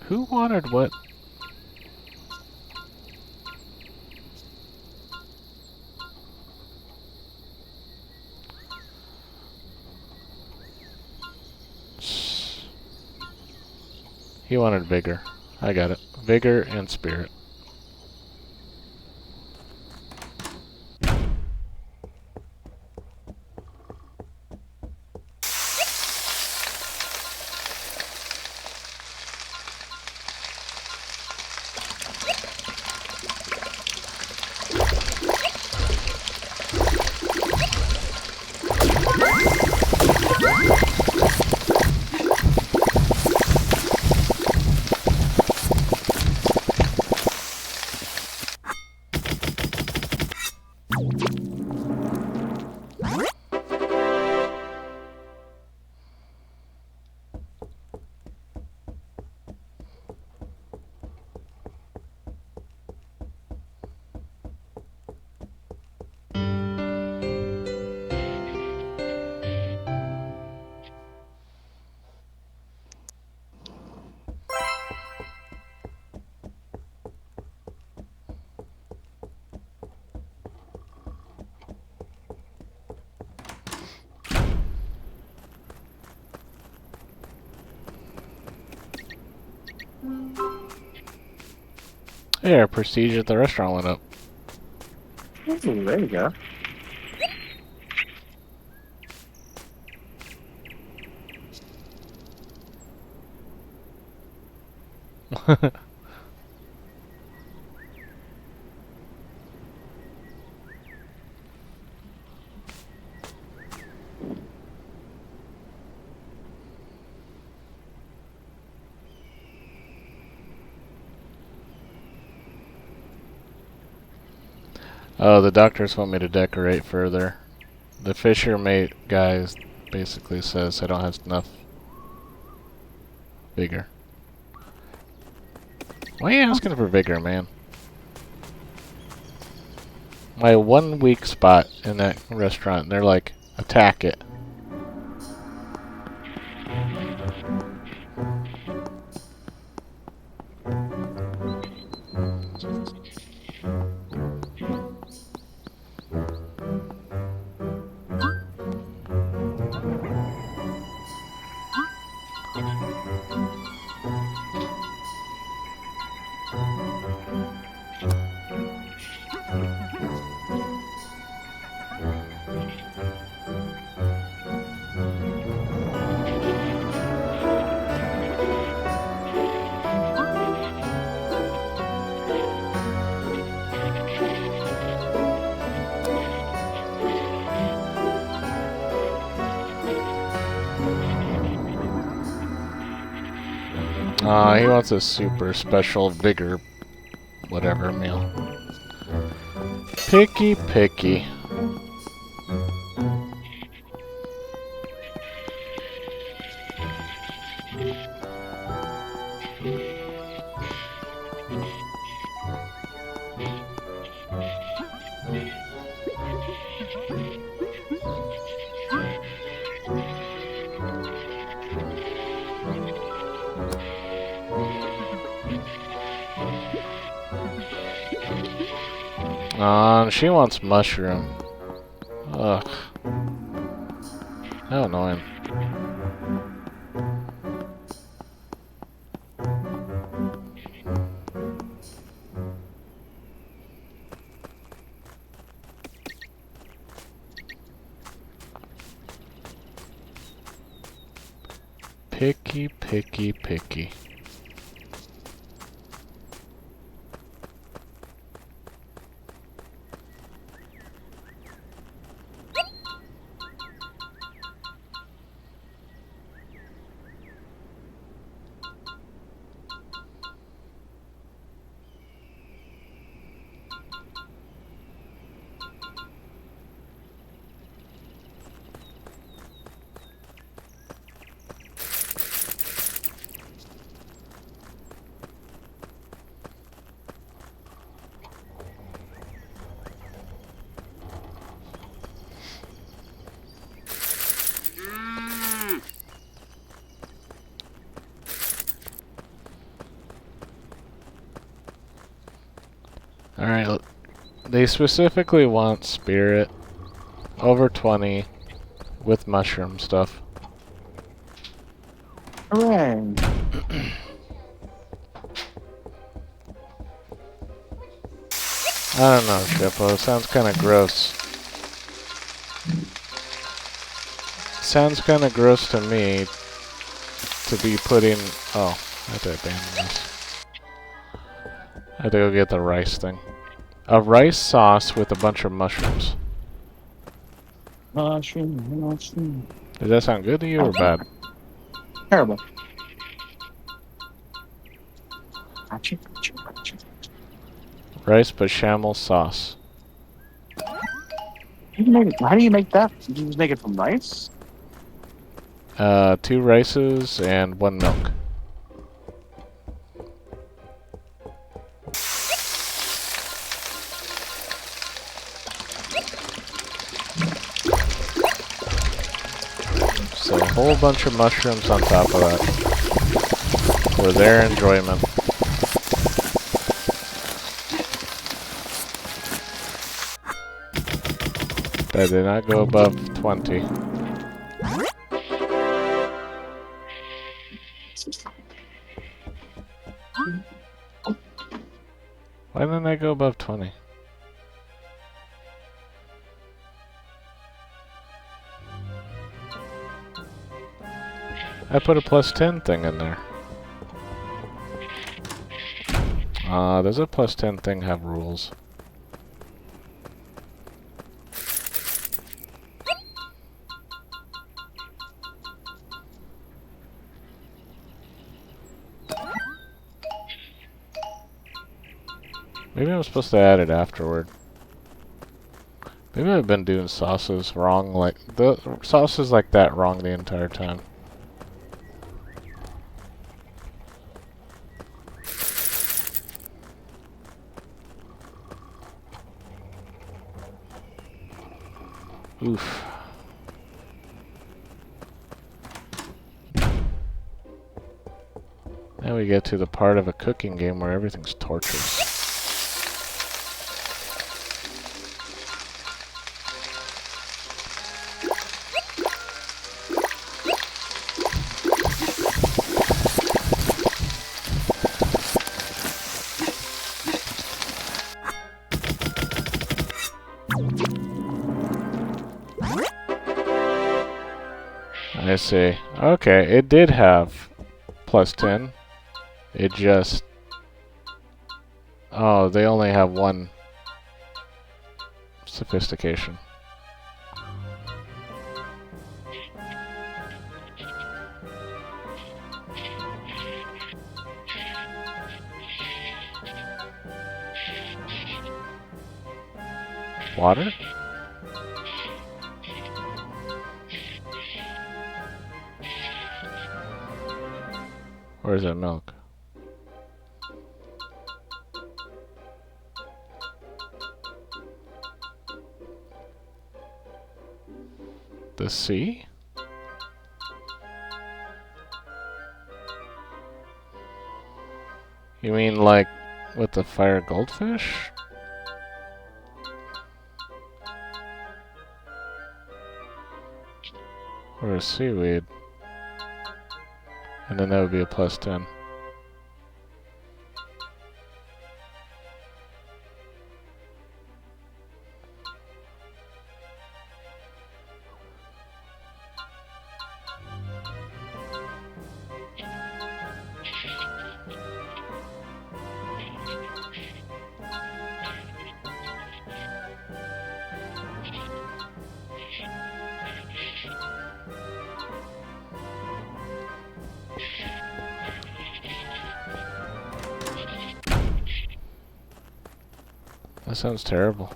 Who wanted what? He wanted vigor. I got it. Vigor and spirit. Hey, our prestige at the restaurant went up. Oh, there you go. Oh, the doctors want me to decorate further. The fisher mate guy basically says I don't have enough vigor. Why are you asking for vigor, man? My 1 weak spot in that restaurant, and they're like, attack it. He wants a super special vigor, whatever meal. Picky, picky. She wants mushroom. Ugh. How annoying. Picky, picky, picky. Alright, they specifically want spirit over 20 with mushroom stuff. Hooray! I don't know, Shippo. It sounds kind of gross. Sounds kind of gross to me to be putting... Oh, I have to abandon this. I have to go get the rice thing. A rice sauce with a bunch of mushrooms. Mushroom. Does that sound good to you or bad? Terrible. Rice bechamel sauce. How do you make that? Did you just make it from rice? 2 rices and 1 milk. So a whole bunch of mushrooms on top of that for their enjoyment. That did not go above 20. Why didn't I go above 20? I put a +10 thing in there. Does a +10 thing have rules? Maybe I'm supposed to add it afterward. Maybe I've been doing sauces wrong, like the sauces like that wrong the entire time. Oof. Now we get to the part of a cooking game where everything's torturous. I see. Okay, it did have plus 10. It just... Oh, they only have one sophistication. Water? Or is it milk? The sea? You mean like with the fire goldfish? Or a seaweed? And then that would be a plus 10. That sounds terrible.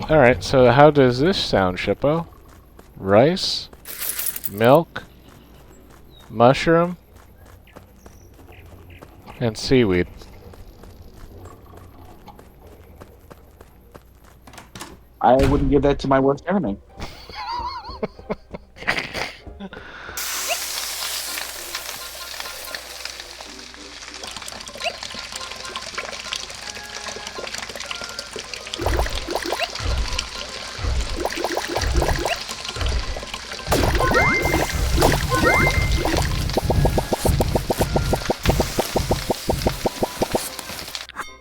Alright, so how does this sound, Shippo? Rice, milk, mushroom, and seaweed. I wouldn't give that to my worst enemy.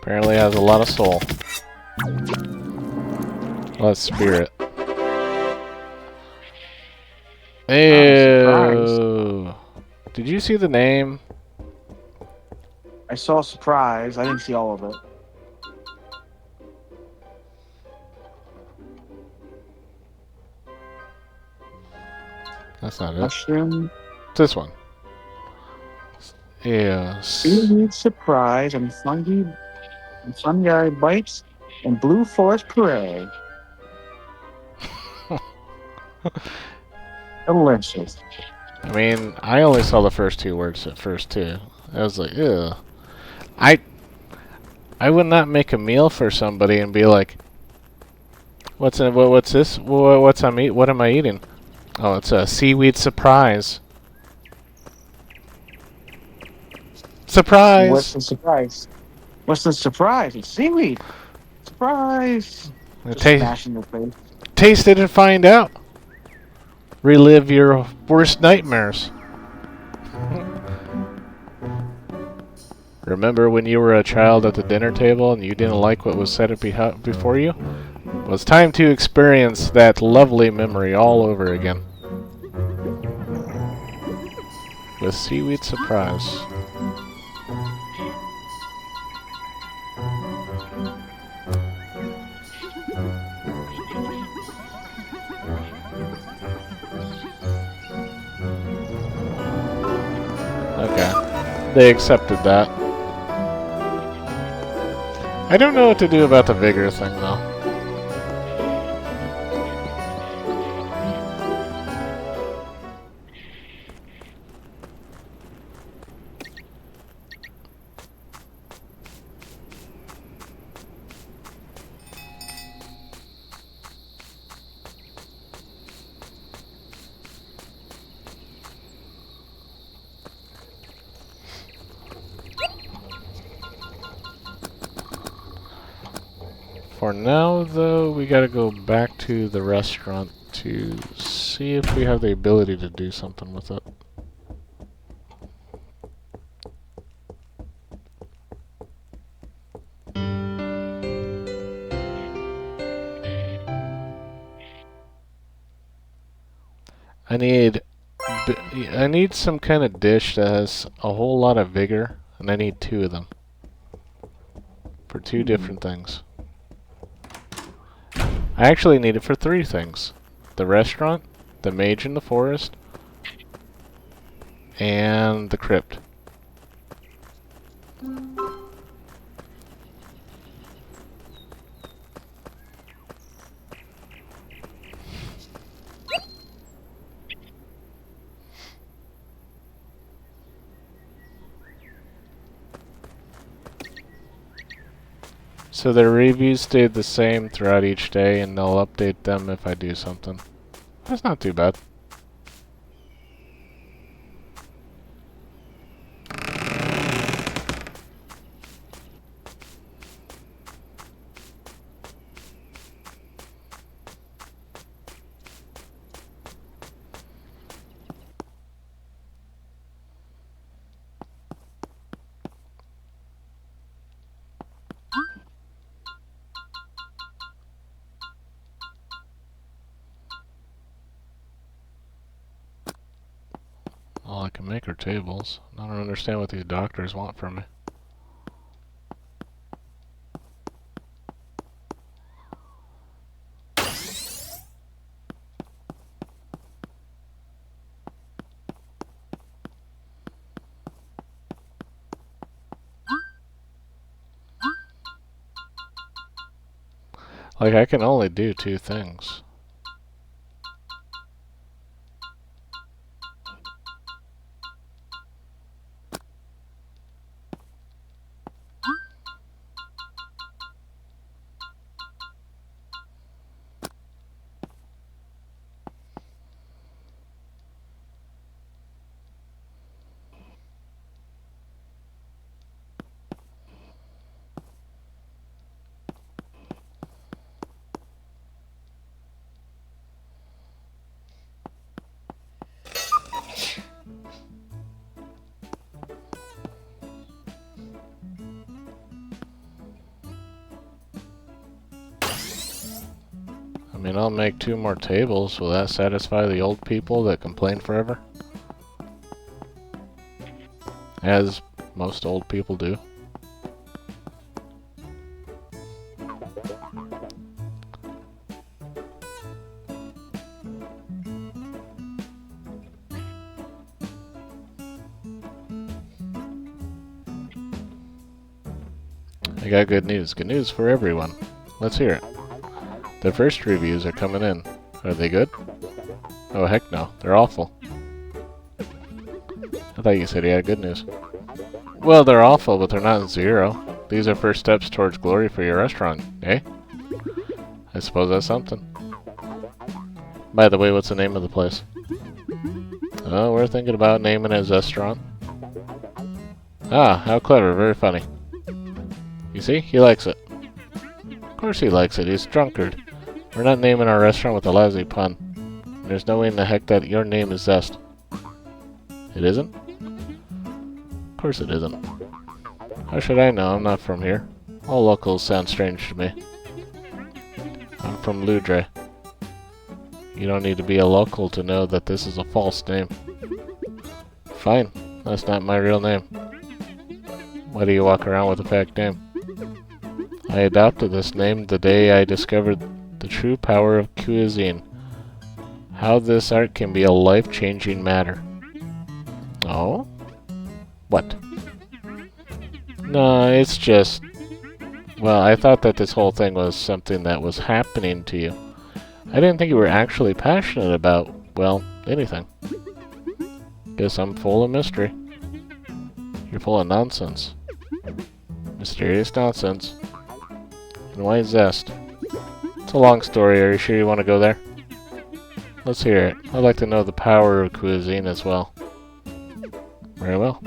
Apparently has a lot of soul. A lot of spirit. Ew. Did you see the name? I saw surprise. I didn't see all of it. That's not it. Mushroom. This one. Yeah. Seaweed surprise and fungi bites and blue forest parade. Delicious. I mean, I only saw the first two words at first too. I was like, ew. I would not make a meal for somebody and be like, what's this? What am I eating? Oh, it's a seaweed surprise. Surprise! What's the surprise? What's the surprise? It's seaweed. Surprise! Just smash in the face. Taste it and find out. Relive your worst nightmares. Remember when you were a child at the dinner table and you didn't like what was said before you? Well, it's time to experience that lovely memory all over again. With seaweed surprise. Okay. They accepted that. I don't know what to do about the vigor thing, though. For now, though, we gotta go back to the restaurant to see if we have the ability to do something with it. I need some kind of dish that has a whole lot of vigor, and I need 2 of them for 2 different things. I actually need it for 3 things: the restaurant, the mage in the forest, and the crypt. So their reviews stayed the same throughout each day, and they'll update them if I do something. That's not too bad. Well, I can make her tables. I don't understand what these doctors want from me. Like, I can only do 2 things. I mean, I'll make 2 more tables. Will that satisfy the old people that complain forever? As most old people do. I got good news. Good news for everyone. Let's hear it. The first reviews are coming in. Are they good? Oh, heck no. They're awful. I thought you said you had good news. Well, they're awful, but they're not 0. These are first steps towards glory for your restaurant, eh? I suppose that's something. By the way, what's the name of the place? Oh, we're thinking about naming it Zestrant. Ah, how clever. Very funny. You see? He likes it. Of course he likes it. He's a drunkard. We're not naming our restaurant with a lousy pun. There's no way in the heck that your name is Zest. It isn't? Of course it isn't. How should I know? I'm not from here. All locals sound strange to me. I'm from Ludre. You don't need to be a local to know that this is a false name. Fine. That's not my real name. Why do you walk around with a fake name? I adopted this name the day I discovered the true power of cuisine. How this art can be a life-changing matter. Oh? What? No, it's just... Well, I thought that this whole thing was something that was happening to you. I didn't think you were actually passionate about, well, anything. Guess I'm full of mystery. You're full of nonsense. Mysterious nonsense. And why zest? It's a long story. Are you sure you want to go there? Let's hear it. I'd like to know the power of cuisine as well. Very well.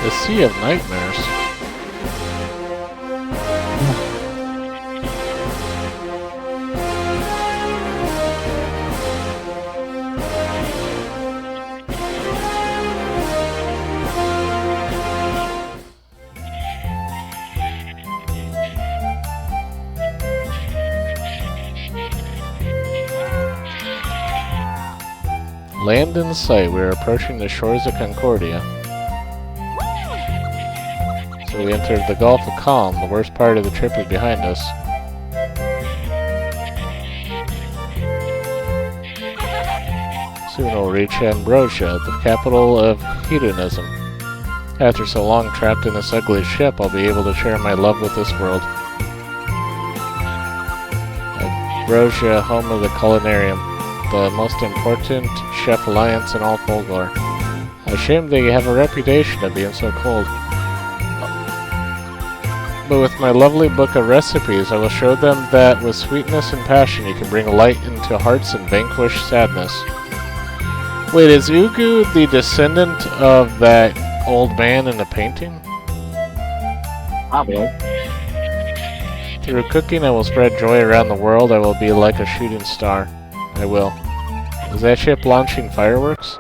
The Sea of Nightmares. Land in sight. We are approaching the shores of Concordia. So we entered the Gulf of Calm. The worst part of the trip is behind us. Soon we'll reach Ambrosia, the capital of hedonism. After so long trapped in this ugly ship, I'll be able to share my love with this world. Ambrosia, home of the culinarium, the most important chef alliance in all Folgore. A shame they have a reputation of being so cold. But with my lovely book of recipes, I will show them that with sweetness and passion you can bring light into hearts and vanquish sadness. Wait, is Ugu the descendant of that old man in the painting? Probably. Through cooking I will spread joy around the world. I will be like a shooting star. I will. Is that ship launching fireworks?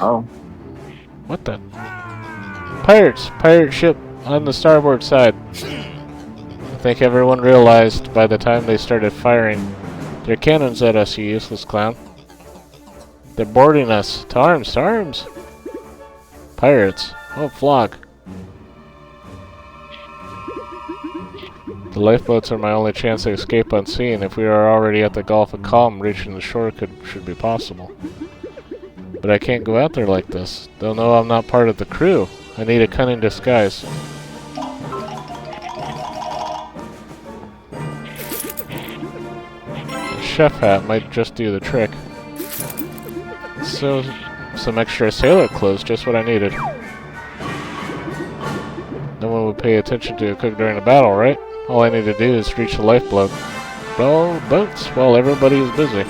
Oh. What the? Pirates! Pirate ship on the starboard side. I think everyone realized by the time they started firing their cannons at us, you useless clown. They're boarding us. To arms! To arms! Pirates. Oh, flock. The lifeboats are my only chance to escape unseen. If we are already at the Gulf of Calm, reaching the shore should be possible. But I can't go out there like this. They'll know I'm not part of the crew. I need a cunning disguise. A chef hat might just do the trick. So, some extra sailor clothes, just what I needed. No one would pay attention to a cook during a battle, right? All I need to do is reach the lifeboat. Boats while everybody is busy.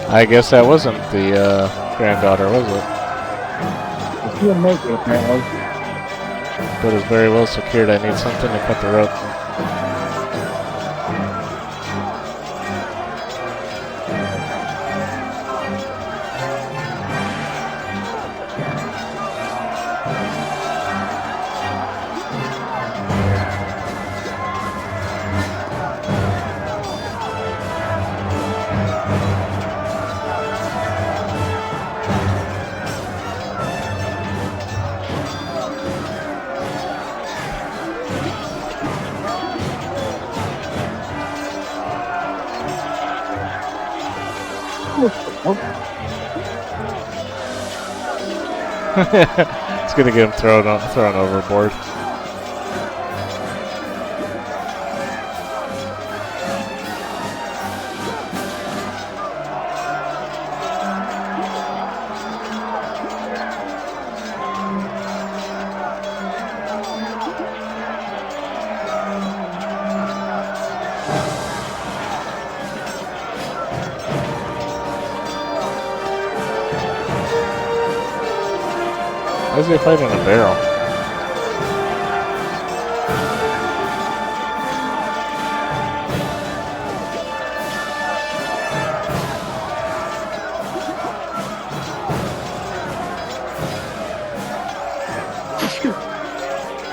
I guess that wasn't the granddaughter, was it? She didn't make it, apparently. But it's very well secured. I need something to cut the rope. It's gonna get him thrown overboard. Why is he fighting a barrel?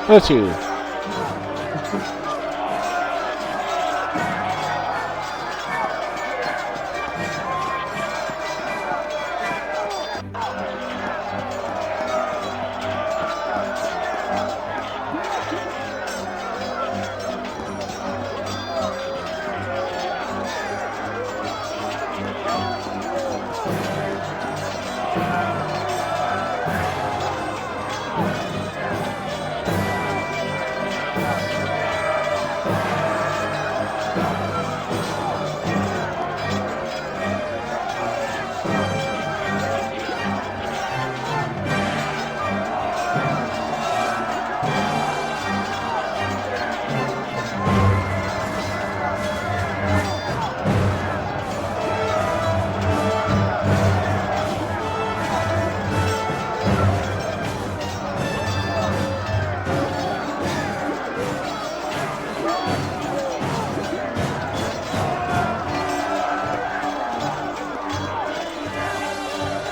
That's you.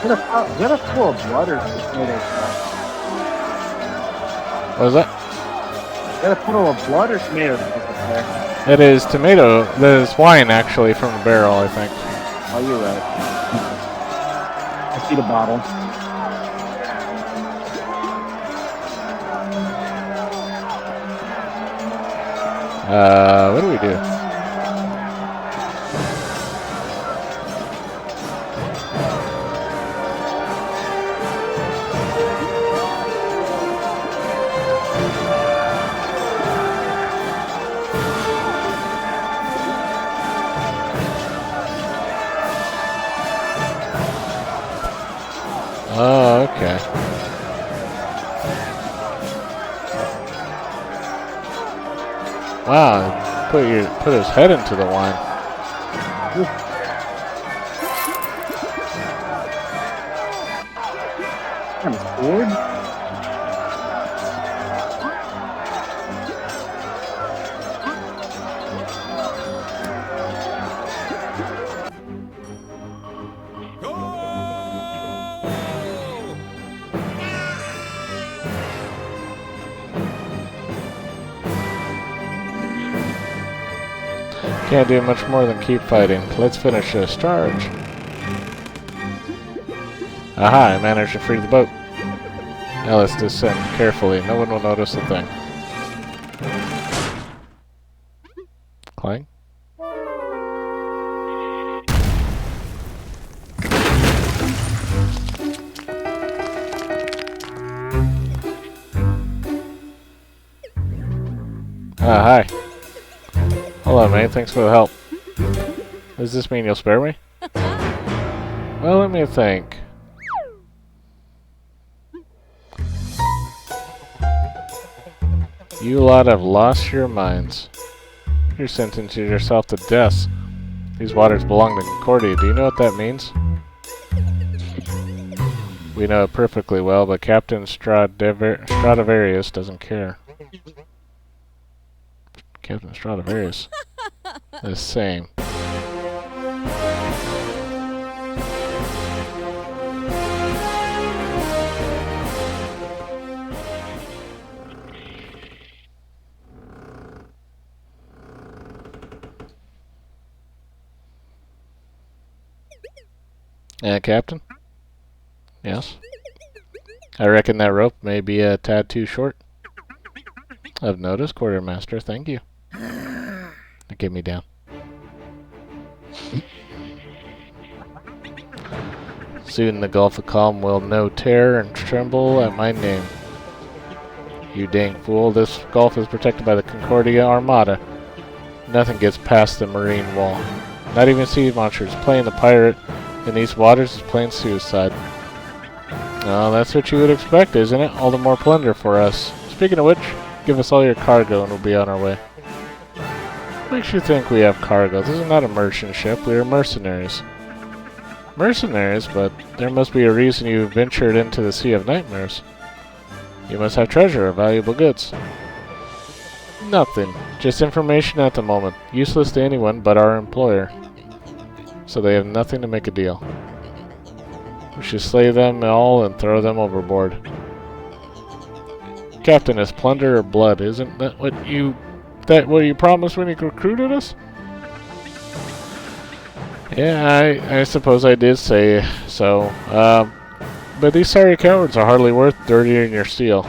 Is that a pool of blood or tomato sauce? What is that? Is that a puddle of blood or tomato sauce up there? It is tomato. That is wine, actually, from the barrel, I think. Oh, you're right. I see the bottle. What do we do? Oh, okay. Wow, put his head into the wine. Kind of sword? Can't do much more than keep fighting. Let's finish this charge. Aha, I managed to free the boat. Now let's descend carefully. No one will notice a thing. Clang. Ah, hi. Hello, mate. Thanks for the help. Does this mean you'll spare me? Well, let me think. You lot have lost your minds. You're sentencing yourself to death. These waters belong to Concordia. Do you know what that means? We know it perfectly well, but Captain Stradivarius doesn't care. Captain Stradivarius. The same. Captain? Yes? I reckon that rope may be a tad too short. I've noticed, Quartermaster. Thank you. Get me down. Soon the Gulf of Calm will know terror and tremble at my name. You dang fool, this gulf is protected by the Concordia Armada. Nothing gets past the marine wall. Not even sea monsters. Playing the pirate in these waters is plain suicide. Well, that's what you would expect, isn't it? All the more plunder for us. Speaking of which, give us all your cargo and we'll be on our way. What makes you think we have cargo? This is not a merchant ship. We are mercenaries. Mercenaries? But there must be a reason you ventured into the Sea of Nightmares. You must have treasure or valuable goods. Nothing. Just information at the moment. Useless to anyone but our employer. So they have nothing to make a deal. We should slay them all and throw them overboard. Captain, is plunder or blood? Isn't that what you promised when you recruited us? Yeah, I suppose I did say so. But these sorry cowards are hardly worth dirtying your steel.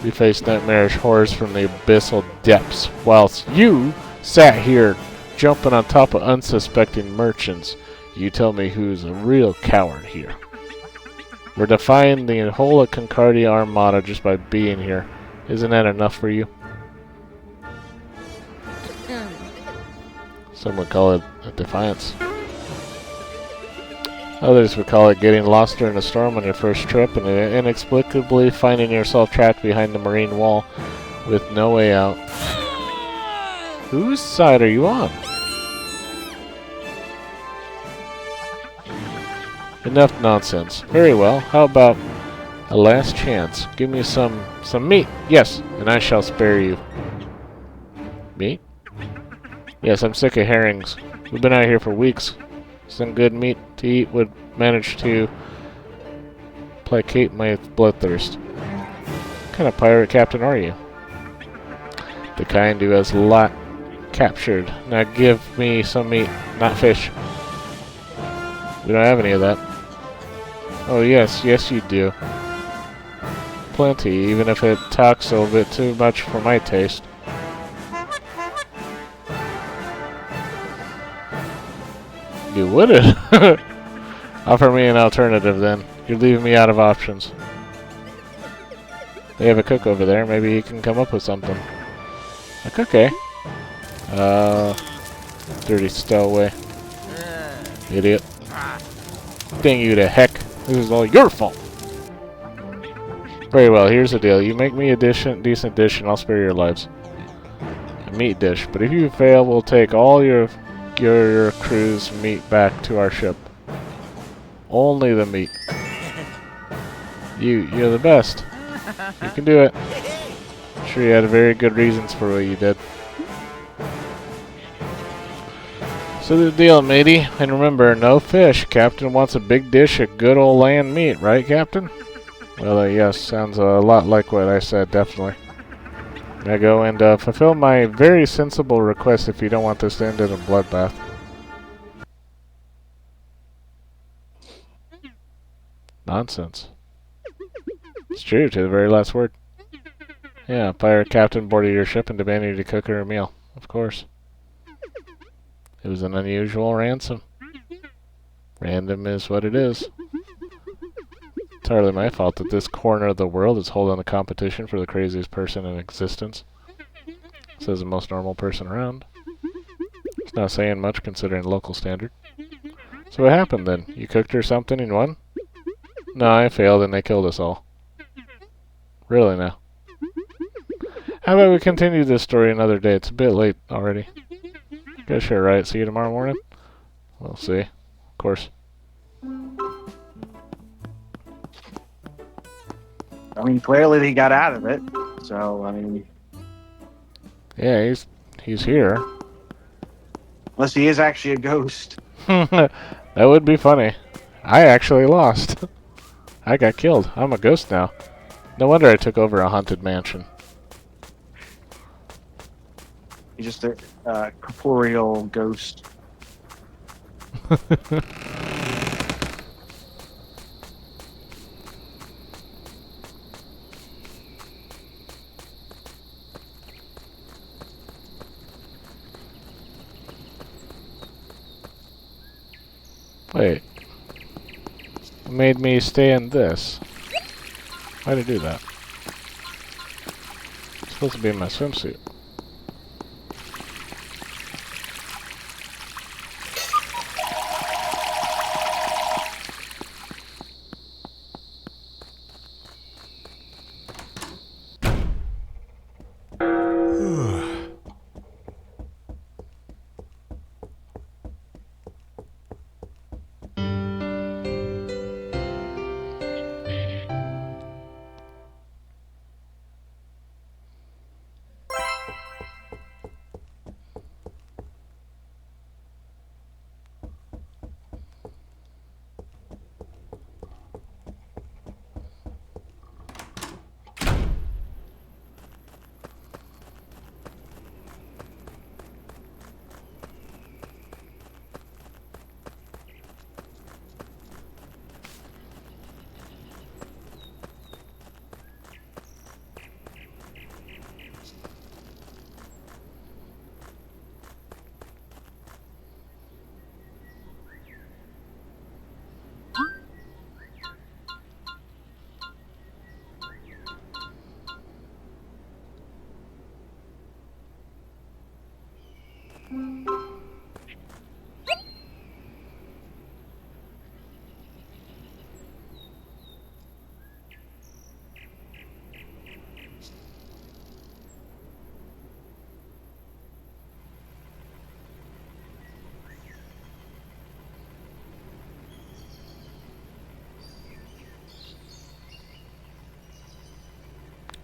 We faced nightmarish horrors from the abyssal depths, whilst you sat here jumping on top of unsuspecting merchants. You tell me who's a real coward here. We're defying the whole of Concordia Armada just by being here. Isn't that enough for you? Some would call it a defiance. Others would call it getting lost during a storm on your first trip and inexplicably finding yourself trapped behind the marine wall with no way out. Whose side are you on? Enough nonsense. Very well. How about a last chance? Give me some meat. Yes, and I shall spare you. Meat? Yes, I'm sick of herrings. We've been out here for weeks. Some good meat to eat would manage to placate my bloodthirst. What kind of pirate captain are you? The kind who has lot captured. Now give me some meat, not fish. We don't have any of that. Oh yes, yes you do. Plenty, even if it talks a little bit too much for my taste. You wouldn't? Offer me an alternative then. You're leaving me out of options. They have a cook over there. Maybe he can come up with something. A cook, eh? Dirty stowaway. Idiot. Dang you to heck. This is all your fault. Very well, here's the deal. You make me a decent dish and I'll spare your lives. A meat dish. But if you fail, we'll take all your crew's meat back to our ship. Only the meat. You're the best. You can do it. I'm sure you had very good reasons for what you did. So the deal, matey. And remember, no fish. Captain wants a big dish of good old land meat, right, Captain? Well, yes, sounds a lot like what I said, definitely. May I go and fulfill my very sensible request if you don't want this to end in a bloodbath. Nonsense. It's true, to the very last word. Yeah, pirate captain boarded your ship and demanded you to cook her a meal. Of course. It was an unusual ransom. Random is what it is. It's hardly my fault that this corner of the world is holding a competition for the craziest person in existence. Says the most normal person around. It's not saying much considering local standard. So what happened then? You cooked her something and won? No, I failed and they killed us all. Really now? How about we continue this story another day? It's a bit late already. Guess you're right. See you tomorrow morning? We'll see. Of course. I mean, clearly he got out of it. So, I mean... Yeah, he's here. Unless he is actually a ghost. That would be funny. I actually lost. I got killed. I'm a ghost now. No wonder I took over a haunted mansion. He's just a corporeal ghost. Wait. It made me stay in this. Why'd I do that? Supposed to be in my swimsuit.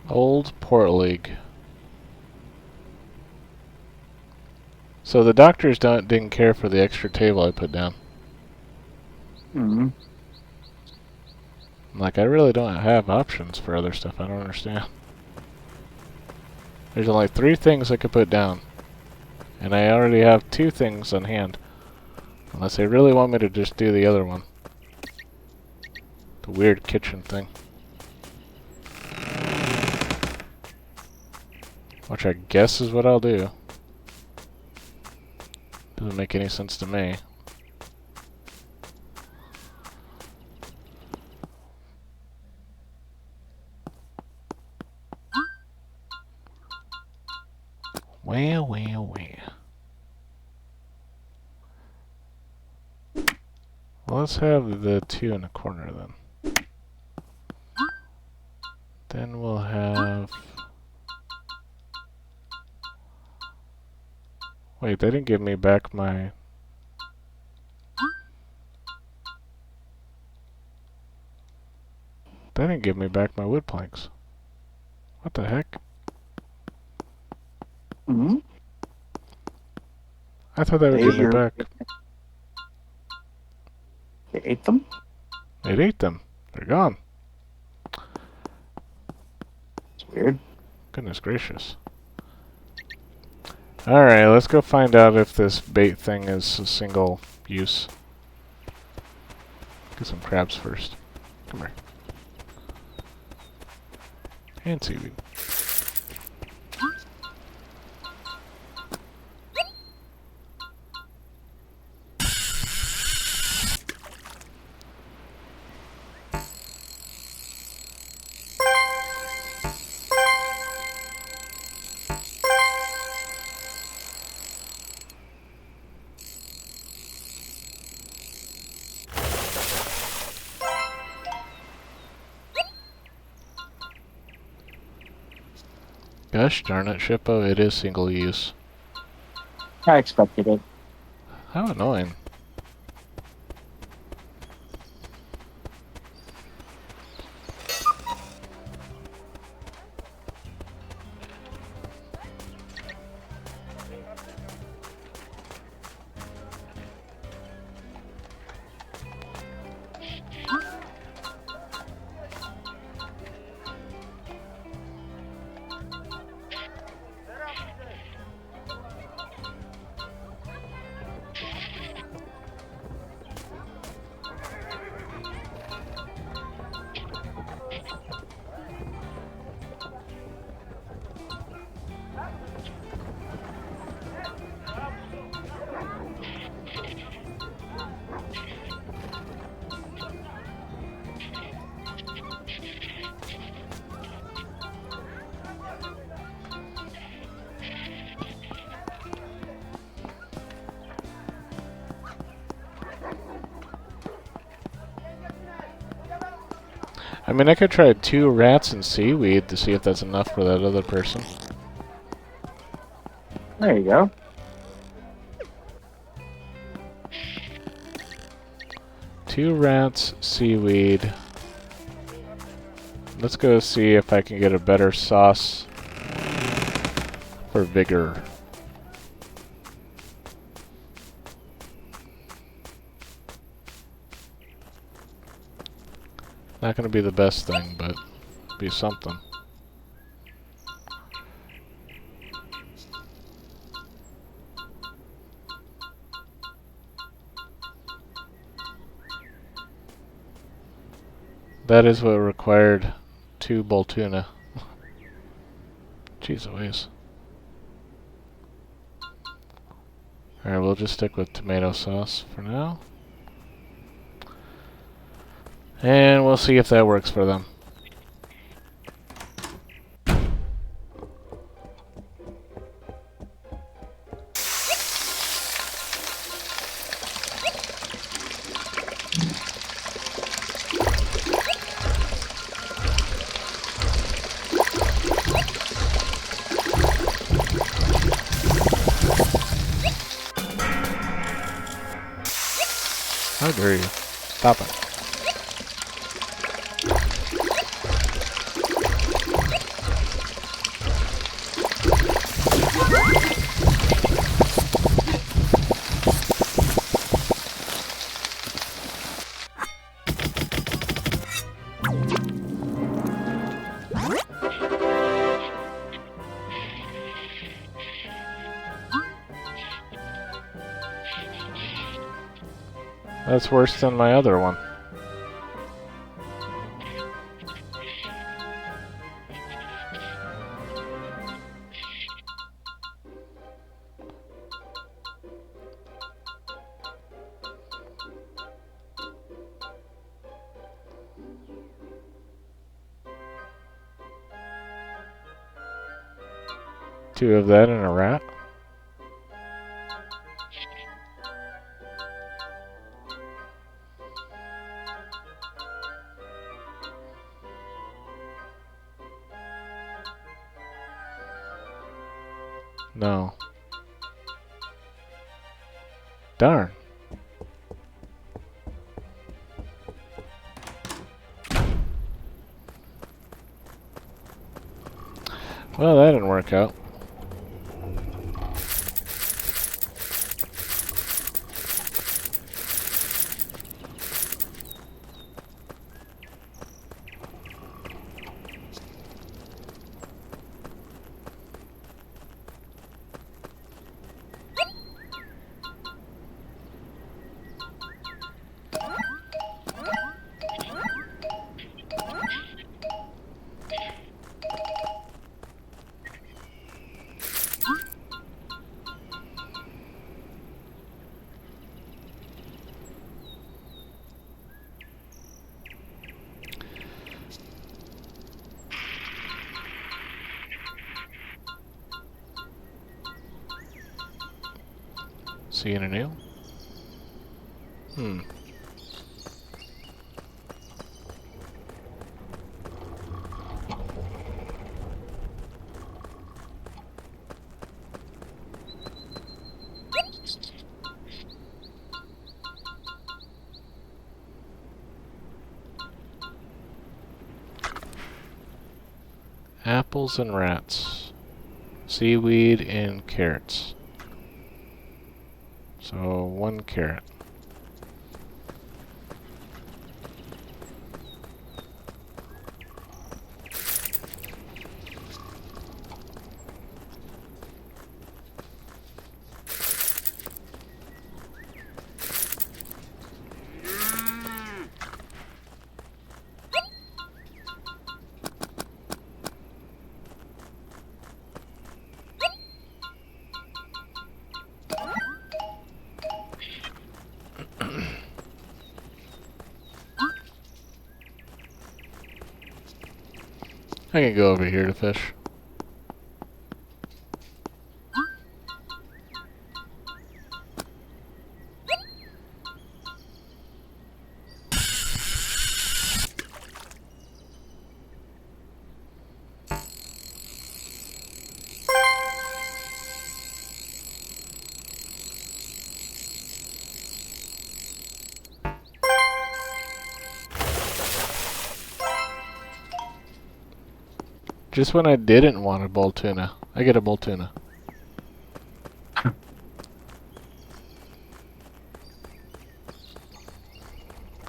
Old Port League. So the doctors didn't care for the extra table I put down. Mm-hmm. Like, I really don't have options for other stuff. I don't understand. There's only 3 things I could put down. And I already have 2 things on hand. Unless they really want me to just do the other one. The weird kitchen thing. Which I guess is what I'll do. Doesn't make any sense to me. Well. Let's have the 2 in the corner then. Then we'll have... Wait, they didn't give me back my... They didn't give me back my wood planks. What the heck? Mm-hmm. I thought they would give me back. They ate them? It ate them. They're gone. It's weird. Goodness gracious. Alright, let's go find out if this bait thing is a single use. Get some crabs first. Come here. And seaweed. Gosh darn it, Shippo, it is single use. I expected it. How annoying. I mean, I could try 2 rats and seaweed to see if that's enough for that other person. There you go. Two rats, seaweed. Let's go see if I can get a better sauce for vigor. Not gonna be the best thing, but be something. That is what required 2 bull tuna. Jeez Louise. Alright, we'll just stick with tomato sauce for now. And we'll see if that works for them. How dare you? Stop it. That's worse than my other one. Two of that and a rat. No. Darn. Well, that didn't work out. Seeing a nail? Apples and rats. Seaweed and carrots. So 1 carrot. I can go over here to fish. Just when I didn't want a bull tuna, I get a bull tuna.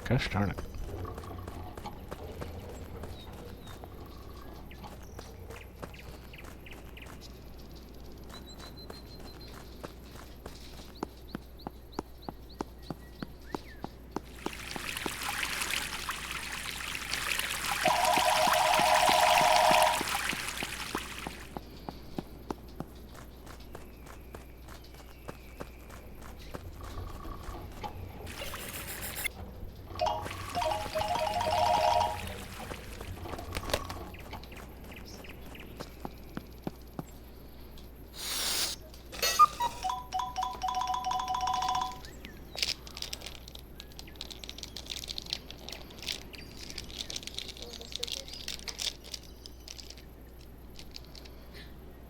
Gosh darn it.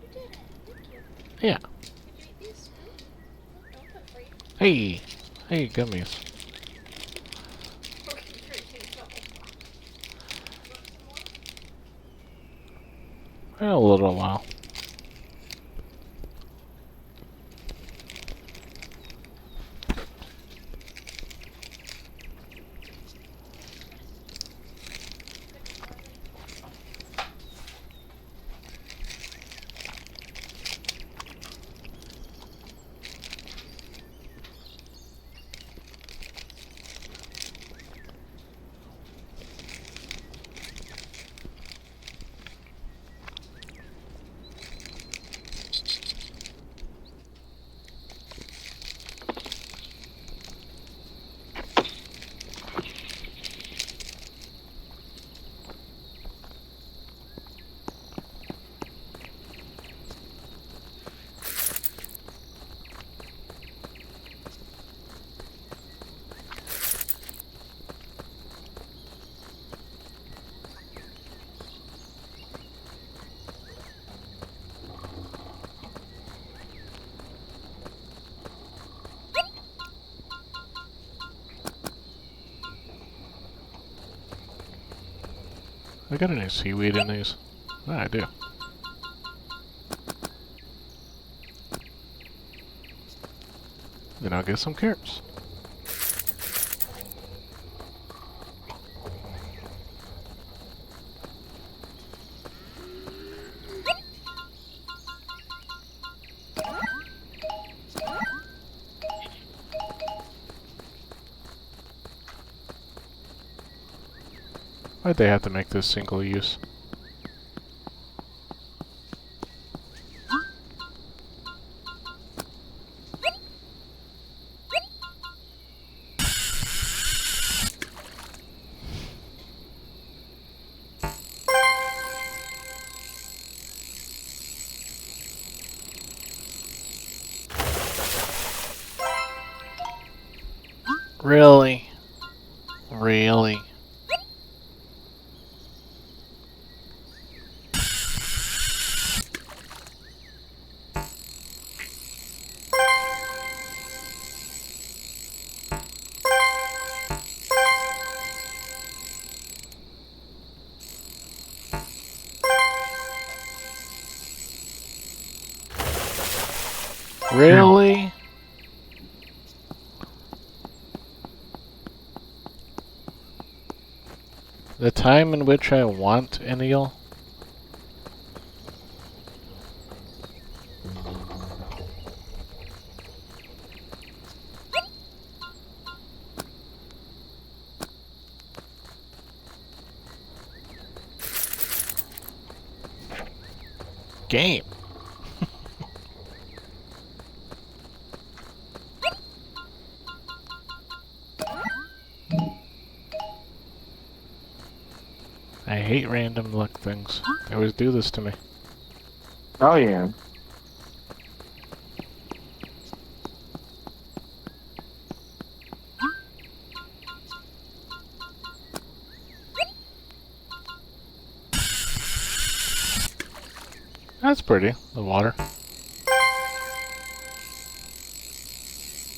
You did it. Thank you. Yeah. Did you eat these? Don't put free. Hey. Hey, gummies. Okay, great. No. Want some more? In a little while. I got any seaweed in these? Ah, I do. Then I'll get some carrots. Why'd they have to make this single use? Really? Really? Really? The time in which I want an eel? Game. I hate random luck things. They always do this to me. Oh yeah. That's pretty, the water.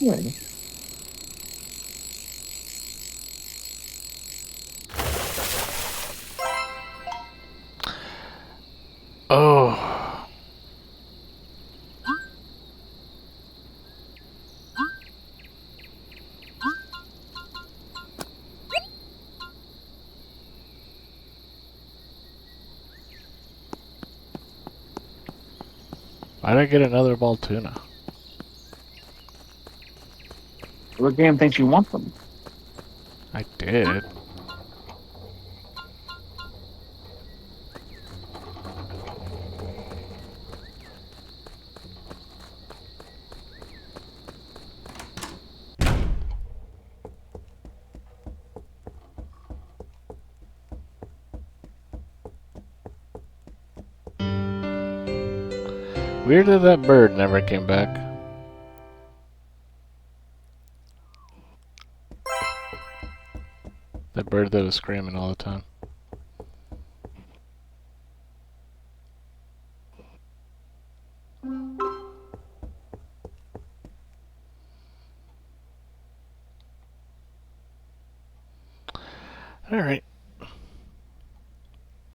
Yeah. Why did I get another ball tuna? What game thinks you want them? I did. Weird that that bird never came back. That bird that was screaming all the time. Alright.